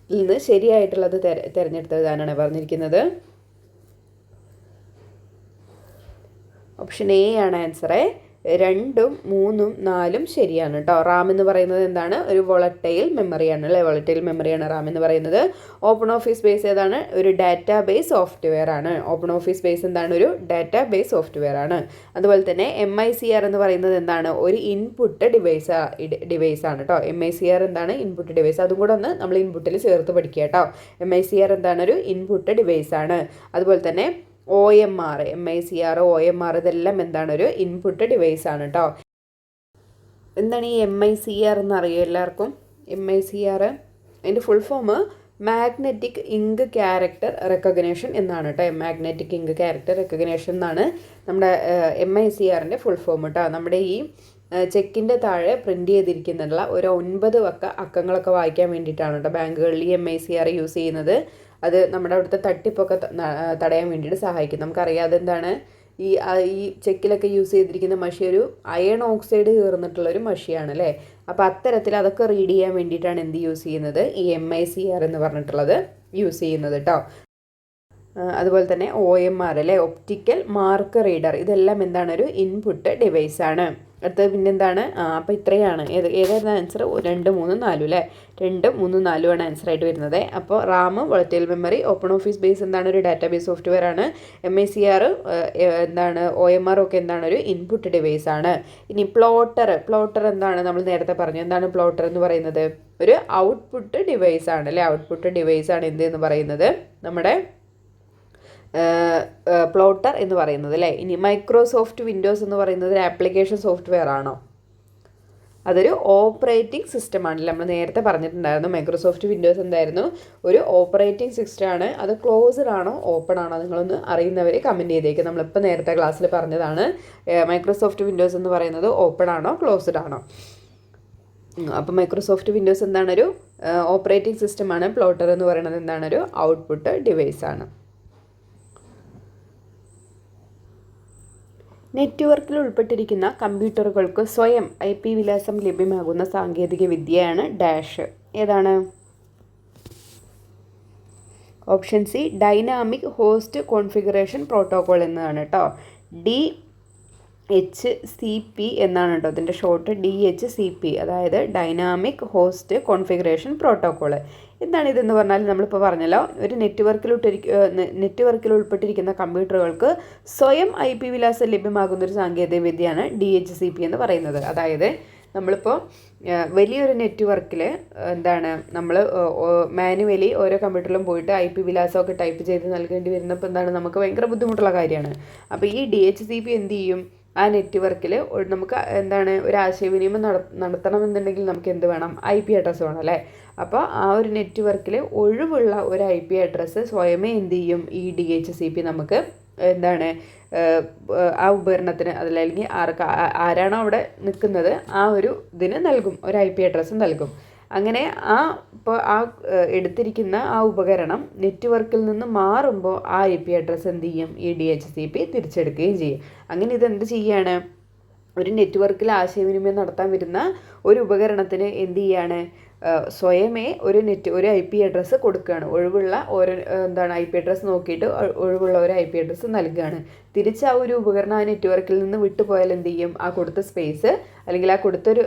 ഇതിൽ നിന്ന് ശരിയായിട്ടുള്ളത് തിരഞ്ഞെടുത്തെഴുതാനാണ് പറഞ്ഞിരിക്കുന്നത്. ഓപ്ഷൻ എ ആണ് ആൻസർ. 2, 3, 4 ശരിയാണ് കേട്ടോ. റാം എന്ന് പറയുന്നത് എന്താണ്? ഒരു വോളറ്റൈൽ മെമ്മറിയാണ് അല്ലേ? വോളറ്റൈൽ മെമ്മറിയാണ് റാം എന്ന് പറയുന്നത്. ഓപ്പൺ ഓഫീസ് ബേസ് ഏതാണ്? ഒരു ഡാറ്റാബേസ് സോഫ്റ്റ്വെയർ ആണ്. ഓപ്പൺ ഓഫീസ് ബേസ് എന്താണ്? ഒരു ഡാറ്റാബേസ് സോഫ്റ്റ്വെയർ ആണ്. അതുപോലെ തന്നെ MICR എന്ന് പറയുന്നത് എന്താണ്? ഒരു ഇൻപുട്ട് ഡിവൈസ് ആണ് കേട്ടോ. MICR എന്താണ്? Input device. അതും കൂടെ ഒന്ന് നമ്മൾ ഇൻപുട്ടിൽ ചേർത്ത് പഠിക്കുക കേട്ടോ. MICR എന്താണ്? ഒരു ഇൻപുട്ട് ഡിവൈസ് ആണ്. അതുപോലെ തന്നെ OMR, MICR, OMR ഇതെല്ലാം എന്താണ്? ഒരു ഇൻപുട്ട് ഡിവൈസ് ആണ് കേട്ടോ. എന്താണ് ഈ MICR എന്ന് അറിയോ എല്ലാവർക്കും? MICR അതിൻ്റെ full form magnetic ink character recognition എന്നാണ് കേട്ടോ. മാഗ്നറ്റിക് ഇങ്ക് ക്യാരക്ടർ റെക്കഗ്നേഷൻ എന്നാണ് നമ്മുടെ MICRൻ്റെ ഫുൾ ഫോം കേട്ടോ. നമ്മുടെ ഈ ചെക്കിൻ്റെ താഴെ പ്രിൻ്റ് ചെയ്തിരിക്കുന്നുള്ള ഒരു 9 അക്കങ്ങളൊക്കെ വായിക്കാൻ വേണ്ടിയിട്ടാണ് കേട്ടോ ബാങ്കുകളിൽ ഈ MICR യൂസ് ചെയ്യുന്നത്. അത് നമ്മുടെ അവിടുത്തെ തട്ടിപ്പൊക്കെ തടയാൻ വേണ്ടിയിട്ട് സഹായിക്കും. നമുക്കറിയാതെ എന്താണ് ഈ ചെക്കിലൊക്കെ യൂസ് ചെയ്തിരിക്കുന്ന മഷി ഒരു അയൺ ഓക്സൈഡ് ചേർന്നിട്ടുള്ളൊരു മഷിയാണ് അല്ലേ. അപ്പോൾ അത്തരത്തിൽ അതൊക്കെ റീഡ് ചെയ്യാൻ വേണ്ടിയിട്ടാണ് എന്ത് യൂസ് ചെയ്യുന്നത്? ഈ MICR എന്ന് പറഞ്ഞിട്ടുള്ളത് യൂസ് ചെയ്യുന്നത് കേട്ടോ. അതുപോലെ തന്നെ OMR അല്ലേ, ഒപ്റ്റിക്കൽ മാർക്ക് റീഡർ, ഇതെല്ലാം എന്താണ്? ഒരു ഇൻപുട്ട് ഡിവൈസാണ്. അടുത്തത് പിന്നെന്താണ്? അപ്പോൾ ഇത്രയാണ്. ഏതായിരുന്നു ആൻസർ? 2, 3, 4 അല്ലേ. 2, 3, 4 ആണ് ആൻസറായിട്ട് വരുന്നത്. അപ്പോൾ Ram volatile memory, open office base എന്താണ്? ഒരു ഡാറ്റാബേസ് സോഫ്റ്റ്വെയർ ആണ്. MICR എന്താണ്? OMR ഒക്കെ എന്താണ്? ഒരു ഇൻപുട്ട് ഡിവൈസ് ആണ്. ഇനി പ്ലോട്ടർ എന്താണ്? നമ്മൾ നേരത്തെ പറഞ്ഞു. എന്താണ് പ്ലോട്ടർ എന്ന് പറയുന്നത്? ഒരു ഔട്ട്പുട്ട് ഡിവൈസ് ആണ് അല്ലേ. ഔട്ട്പുട്ട് ഡിവൈസ് ആണ് എന്ത് എന്ന് പറയുന്നത്? നമ്മുടെ പ്ലോട്ടർ എന്ന് പറയുന്നത് അല്ലേ. ഇനി മൈക്രോസോഫ്റ്റ് വിൻഡോസ് എന്ന് പറയുന്നത് ഒരു ആപ്ലിക്കേഷൻ സോഫ്റ്റ്വെയർ ആണോ? അതൊരു ഓപ്പറേറ്റിംഗ് സിസ്റ്റം ആണല്ലേ. നമ്മൾ നേരത്തെ പറഞ്ഞിട്ടുണ്ടായിരുന്നു മൈക്രോസോഫ്റ്റ് വിൻഡോസ് എന്തായിരുന്നു? ഒരു ഓപ്പറേറ്റിംഗ് സിസ്റ്റം ആണ്. അത് ക്ലോസ്ഡ് ആണോ ഓപ്പൺ ആണോ? നിങ്ങളൊന്ന് അറിയുന്നവർ കമൻറ്റ് ചെയ്തേക്ക്. നമ്മളിപ്പോൾ നേരത്തെ ക്ലാസ്സിൽ പറഞ്ഞതാണ് മൈക്രോസോഫ്റ്റ് വിൻഡോസ് എന്ന് പറയുന്നത് ഓപ്പൺ ആണോ ക്ലോസ്ഡ് ആണോ. അപ്പോൾ മൈക്രോസോഫ്റ്റ് വിൻഡോസ് എന്താണ്? ഒരു ഓപ്പറേറ്റിംഗ് സിസ്റ്റം ആണ്. പ്ലോട്ടർ എന്ന് പറയുന്നത് എന്താണ്? ഒരു ഔട്ട്പുട്ട് ഡിവൈസ് ആണ്. നെറ്റ്വർക്കിൽ ഉൾപ്പെട്ടിരിക്കുന്ന കമ്പ്യൂട്ടറുകൾക്ക് സ്വയം IP വിലാസം ലഭ്യമാകുന്ന സാങ്കേതിക വിദ്യയാണ് ഡാഷ്. ഏതാണ്? Option C dynamic host configuration protocol എന്നതാണ് കേട്ടോ. DHCP എന്നാണ് കേട്ടോ ഇതിൻ്റെ ഷോർട്ട്. DHCP അതായത് ഡൈനാമിക് ഹോസ്റ്റ് കോൺഫിഗറേഷൻ പ്രോട്ടോകോൾ. എന്താണ് ഇതെന്ന് പറഞ്ഞാൽ നമ്മളിപ്പോൾ പറഞ്ഞല്ലോ, ഒരു നെറ്റ്വർക്കിൽ ഉൾപ്പെട്ടിരിക്കുന്ന കമ്പ്യൂട്ടറുകൾക്ക് സ്വയം IP വിലാസം ലഭ്യമാകുന്നൊരു സാങ്കേതിക വിദ്യയാണ് DHCP എന്ന് പറയുന്നത്. അതായത് നമ്മളിപ്പോൾ വലിയൊരു നെറ്റ്വർക്കിൽ എന്താണ് നമ്മൾ മാനുവലി ഓരോ കമ്പ്യൂട്ടറിലും പോയിട്ട് IP വിലാസമൊക്കെ ടൈപ്പ് ചെയ്ത് നൽകേണ്ടി വരുന്നപ്പോൾ എന്താണ് നമുക്ക് ഭയങ്കര ബുദ്ധിമുട്ടുള്ള കാര്യമാണ്. അപ്പോൾ ഈ DHCP എന്ത് ചെയ്യും? ആ നെറ്റ്വർക്കിൽ നമുക്ക് എന്താണ് ഒരു ആശയവിനിമയം നടത്തണമെന്നുണ്ടെങ്കിൽ നമുക്ക് എന്ത് വേണം? IP അഡ്രസ്സ് വേണം അല്ലേ. അപ്പോൾ ആ ഒരു നെറ്റ്വർക്കിൽ ഒഴിവുള്ള ഒരു IP അഡ്രസ്സ് സ്വയമേ എന്ത് ചെയ്യും? ഈ DHCP നമുക്ക് എന്താണ് ആ ഉപകരണത്തിന് അതല്ലെങ്കിൽ ആരാണോ അവിടെ നിൽക്കുന്നത് ആ ഒരു ഇതിന് നൽകും, ഒരു IP അഡ്രസ്സ് നൽകും. അങ്ങനെ ഇപ്പോൾ എടുത്തിരിക്കുന്ന ആ ഉപകരണം നെറ്റ്വർക്കിൽ നിന്ന് മാറുമ്പോൾ ആ IP അഡ്രസ്സ് എന്ത് ചെയ്യും? ഈ DHCP തിരിച്ചെടുക്കുകയും ചെയ്യും. അങ്ങനെ ഇതെന്ത് ചെയ്യാണ്? ഒരു നെറ്റ്വർക്കിൽ ആശയവിനിമയം നടത്താൻ വരുന്ന ഒരു ഉപകരണത്തിന് എന്ത് ചെയ്യാണ്? സ്വയമേ ഒരു IP അഡ്രസ്സ് കൊടുക്കുകയാണ്. ഒഴിവുള്ള എന്താണ് IP അഡ്രസ്സ് നോക്കിയിട്ട് ഒഴിവുള്ള ഒരു IP അഡ്രസ്സ് നൽകുകയാണ്. തിരിച്ച് ആ ഒരു ഉപകരണം ആ നെറ്റ്വർക്കിൽ നിന്ന് വിട്ടുപോയാൽ എന്ത് ചെയ്യും? ആ കൊടുത്ത സ്പേസ് അല്ലെങ്കിൽ ആ കൊടുത്തൊരു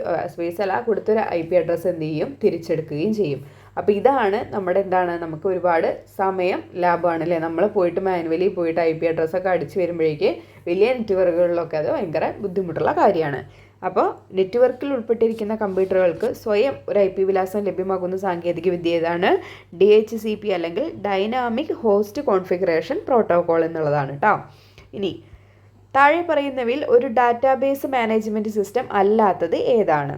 IP അഡ്രസ്സ് എന്ത് ചെയ്യും? തിരിച്ചെടുക്കുകയും ചെയ്യും. അപ്പോൾ ഇതാണ് നമ്മുടെ എന്താണ് നമുക്ക് ഒരുപാട് സമയം ലാഭമാണ് അല്ലേ. നമ്മൾ പോയിട്ട് മാനുവലി പോയിട്ട് IP അഡ്രസ്സൊക്കെ അടിച്ച് വരുമ്പോഴേക്ക് വലിയ നെറ്റ്വർക്കുകളിലൊക്കെ അത് ഭയങ്കര ബുദ്ധിമുട്ടുള്ള കാര്യമാണ്. അപ്പോൾ നെറ്റ്വർക്കിൽ ഉൾപ്പെട്ടിരിക്കുന്ന കമ്പ്യൂട്ടറുകൾക്ക് സ്വയം ഒരു IP വിലാസം ലഭ്യമാകുന്ന സാങ്കേതിക വിദ്യ ഏതാണ്? DHCP അല്ലെങ്കിൽ ഡൈനാമിക് ഹോസ്റ്റ് കോൺഫിഗറേഷൻ പ്രോട്ടോകോൾ എന്നുള്ളതാണ് കേട്ടോ. ഇനി താഴെ പറയുന്നവയിൽ ഒരു ഡാറ്റാബേസ് മാനേജ്മെൻറ്റ് സിസ്റ്റം അല്ലാത്തത് ഏതാണ്?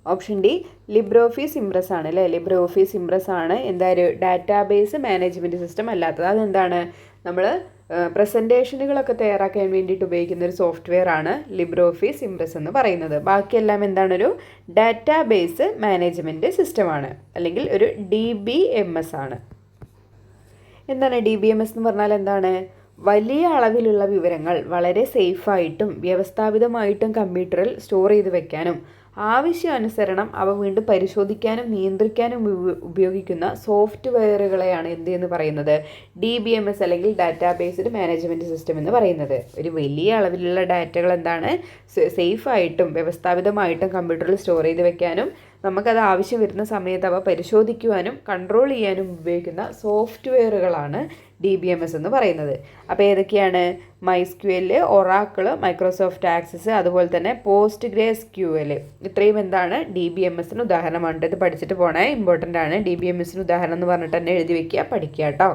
ഓപ്ഷൻ ഡി ലിബ്രോഫീസ് ഇംപ്രസ് ആണ് അല്ലേ. ലിബ്രോഫീസ് ഇംപ്രസ് ആണ് എന്താ ഒരു ഡാറ്റാബേസ് മാനേജ്മെൻറ്റ് സിസ്റ്റം അല്ലാത്തത്. അതെന്താണ്? നമ്മൾ പ്രസൻറ്റേഷനുകളൊക്കെ തയ്യാറാക്കാൻ വേണ്ടിയിട്ട് ഉപയോഗിക്കുന്ന ഒരു സോഫ്റ്റ്വെയർ ആണ് ലിബ്രെ ഓഫീസ് ഇംപ്രസ് എന്ന് പറയുന്നത്. ബാക്കിയെല്ലാം എന്താണ്? ഒരു ഡാറ്റാബേസ് മാനേജ്മെൻറ്റ് സിസ്റ്റമാണ്, അല്ലെങ്കിൽ ഒരു DBMS ആണ്. എന്താണ് DBMS എന്ന് പറഞ്ഞാൽ? എന്താണ്? വലിയ അളവിലുള്ള വിവരങ്ങൾ വളരെ സേഫായിട്ടും വ്യവസ്ഥാപിതമായിട്ടും കമ്പ്യൂട്ടറിൽ സ്റ്റോർ ചെയ്ത് വെക്കാനും ആവശ്യാനുസരണം അവ വീണ്ടും പരിശോധിക്കാനും നിയന്ത്രിക്കാനും ഉപയോഗിക്കുന്ന സോഫ്റ്റ്വെയറുകളെയാണ് എന്ന് പറയുന്നത്? DBMS അല്ലെങ്കിൽ ഡാറ്റാബേസ്ഡ് മാനേജ്മെൻറ്റ് സിസ്റ്റം എന്ന് പറയുന്നത്. ഒരു വലിയ അളവിലുള്ള ഡാറ്റകൾ എന്താണ്? സേഫായിട്ടും വ്യവസ്ഥാപിതമായിട്ടും കമ്പ്യൂട്ടറിൽ സ്റ്റോർ ചെയ്ത് വെക്കാനും നമുക്കത് ആവശ്യം വരുന്ന സമയത്ത് അവ പരിശോധിക്കുവാനും കൺട്രോൾ ചെയ്യാനും ഉപയോഗിക്കുന്ന സോഫ്റ്റ്വെയറുകളാണ് DBMS എന്ന് പറയുന്നത്. അപ്പോൾ ഏതൊക്കെയാണ്? MySQL, Oracle, മൈക്രോസോഫ്റ്റ് ആക്സസ്, അതുപോലെ തന്നെ PostgreSQL. ഇത്രയും എന്താണ്? DBMSന് ഉദാഹരണമാണ്. ഇത് പഠിച്ചിട്ട് പോണേ, ഇമ്പോർട്ടൻ്റ് ആണ്. DBMSന് ഉദാഹരണം എന്ന് പറഞ്ഞിട്ട് തന്നെ എഴുതി വെക്കുക, പഠിക്കുക കേട്ടോ.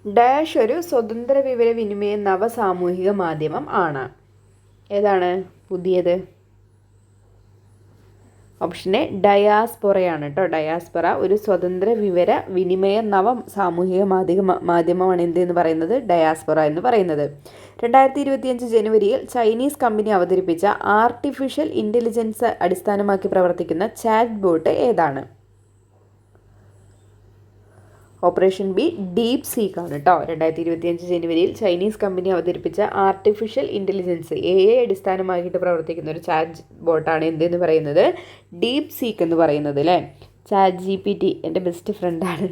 ഡാഷ് ഒരു സ്വതന്ത്ര വിവരവിനിമയ നവസാമൂഹിക മാധ്യമം ആണ്. ഏതാണ് പുതിയത്? ഓപ്ഷൻ എ ഡയാസ്പൊറയാണ് കേട്ടോ. ഡയാസ്പൊറ ഒരു സ്വതന്ത്ര വിവര വിനിമയ നവ സാമൂഹിക മാധ്യമമാണ് എന്ന് പറയുന്നത് ഡയാസ്പൊറ എന്ന് പറയുന്നത്. 2025 ജനുവരിയിൽ ചൈനീസ് കമ്പനി അവതരിപ്പിച്ച ആർട്ടിഫിഷ്യൽ ഇൻ്റലിജൻസ് അടിസ്ഥാനമാക്കി പ്രവർത്തിക്കുന്ന ചാറ്റ് ബോട്ട് ഏതാണ്? ഓപ്പറേഷൻ ബി ഡീപ് സീക്ക് ആണ് കേട്ടോ. 2025 ജനുവരിയിൽ ചൈനീസ് കമ്പനി അവതരിപ്പിച്ച ആർട്ടിഫിഷ്യൽ ഇൻ്റലിജൻസ് AI അടിസ്ഥാനമാക്കിയിട്ട് പ്രവർത്തിക്കുന്ന ഒരു ചാറ്റ് ബോട്ടാണ് എന്തെന്ന് പറയുന്നത്? ഡീപ് സീക്ക് എന്ന് പറയുന്നത് അല്ലേ. ChatGPT എൻ്റെ ബെസ്റ്റ് ഫ്രണ്ടാണ്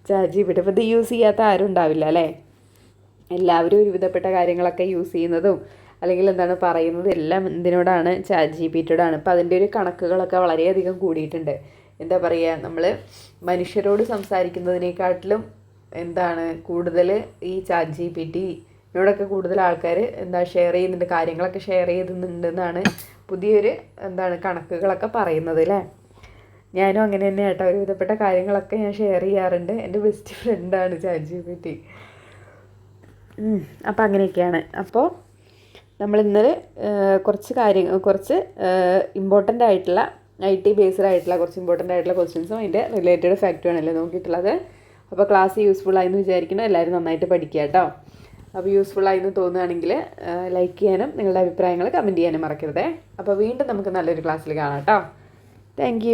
ChatGPT. അപ്പോൾ ഇത് യൂസ് ചെയ്യാത്ത ആരും ഉണ്ടാവില്ല അല്ലേ. എല്ലാവരും ഒരുവിധപ്പെട്ട കാര്യങ്ങളൊക്കെ യൂസ് ചെയ്യുന്നതും അല്ലെങ്കിൽ എന്താണ് പറയുന്നത് എല്ലാം എന്തിനോടാണ്? ChatGPTയോടാണ്. അപ്പോൾ അതിൻ്റെ ഒരു കണക്കുകളൊക്കെ വളരെയധികം കൂടിയിട്ടുണ്ട്. എന്താ പറയുക, നമ്മൾ മനുഷ്യരോട് സംസാരിക്കുന്നതിനേക്കാട്ടിലും എന്താണ് കൂടുതൽ ഈ ChatGPTയോടൊക്കെ കൂടുതൽ ആൾക്കാർ ഷെയർ ചെയ്യുന്നുണ്ട്, കാര്യങ്ങളൊക്കെ ഷെയർ ചെയ്യുന്നുണ്ടെന്നാണ് പുതിയൊരു കണക്കുകളൊക്കെ പറയുന്നത് അല്ലേ. ഞാനും അങ്ങനെ തന്നെ കേട്ടോ, ഒരുവിധപ്പെട്ട കാര്യങ്ങളൊക്കെ ഞാൻ ഷെയർ ചെയ്യാറുണ്ട്. എൻ്റെ ബെസ്റ്റ് ഫ്രണ്ടാണ് ChatGPT. അപ്പോൾ അങ്ങനെയൊക്കെയാണ്. അപ്പോൾ നമ്മൾ ഇന്നലെ കുറച്ച് ഇമ്പോർട്ടൻ്റ് ആയിട്ടുള്ള IT ബേസ്ഡ് ആയിട്ടുള്ള കുറച്ച് ഇമ്പോർട്ടൻ്റ് ആയിട്ടുള്ള ക്വസ്റ്റ്യൻസും അതിൻ്റെ റിലേറ്റഡ് ഫാക്റ്റുമാണല്ലേ നോക്കിയിട്ടുള്ളത്. അപ്പോൾ ക്ലാസ് യൂസ്ഫുൾ ആയെന്ന് വിചാരിക്കുന്നു. എല്ലാവരും നന്നായിട്ട് പഠിക്കുക കേട്ടോ. അപ്പോൾ യൂസ്ഫുൾ ആയെന്ന് തോന്നുകയാണെങ്കിൽ ലൈക്ക് ചെയ്യാനും നിങ്ങളുടെ അഭിപ്രായങ്ങൾ കമൻറ്റ് ചെയ്യാനും മറക്കരുതേ. അപ്പോൾ വീണ്ടും നമുക്ക് നല്ലൊരു ക്ലാസ്സിൽ കാണാം കേട്ടോ. താങ്ക്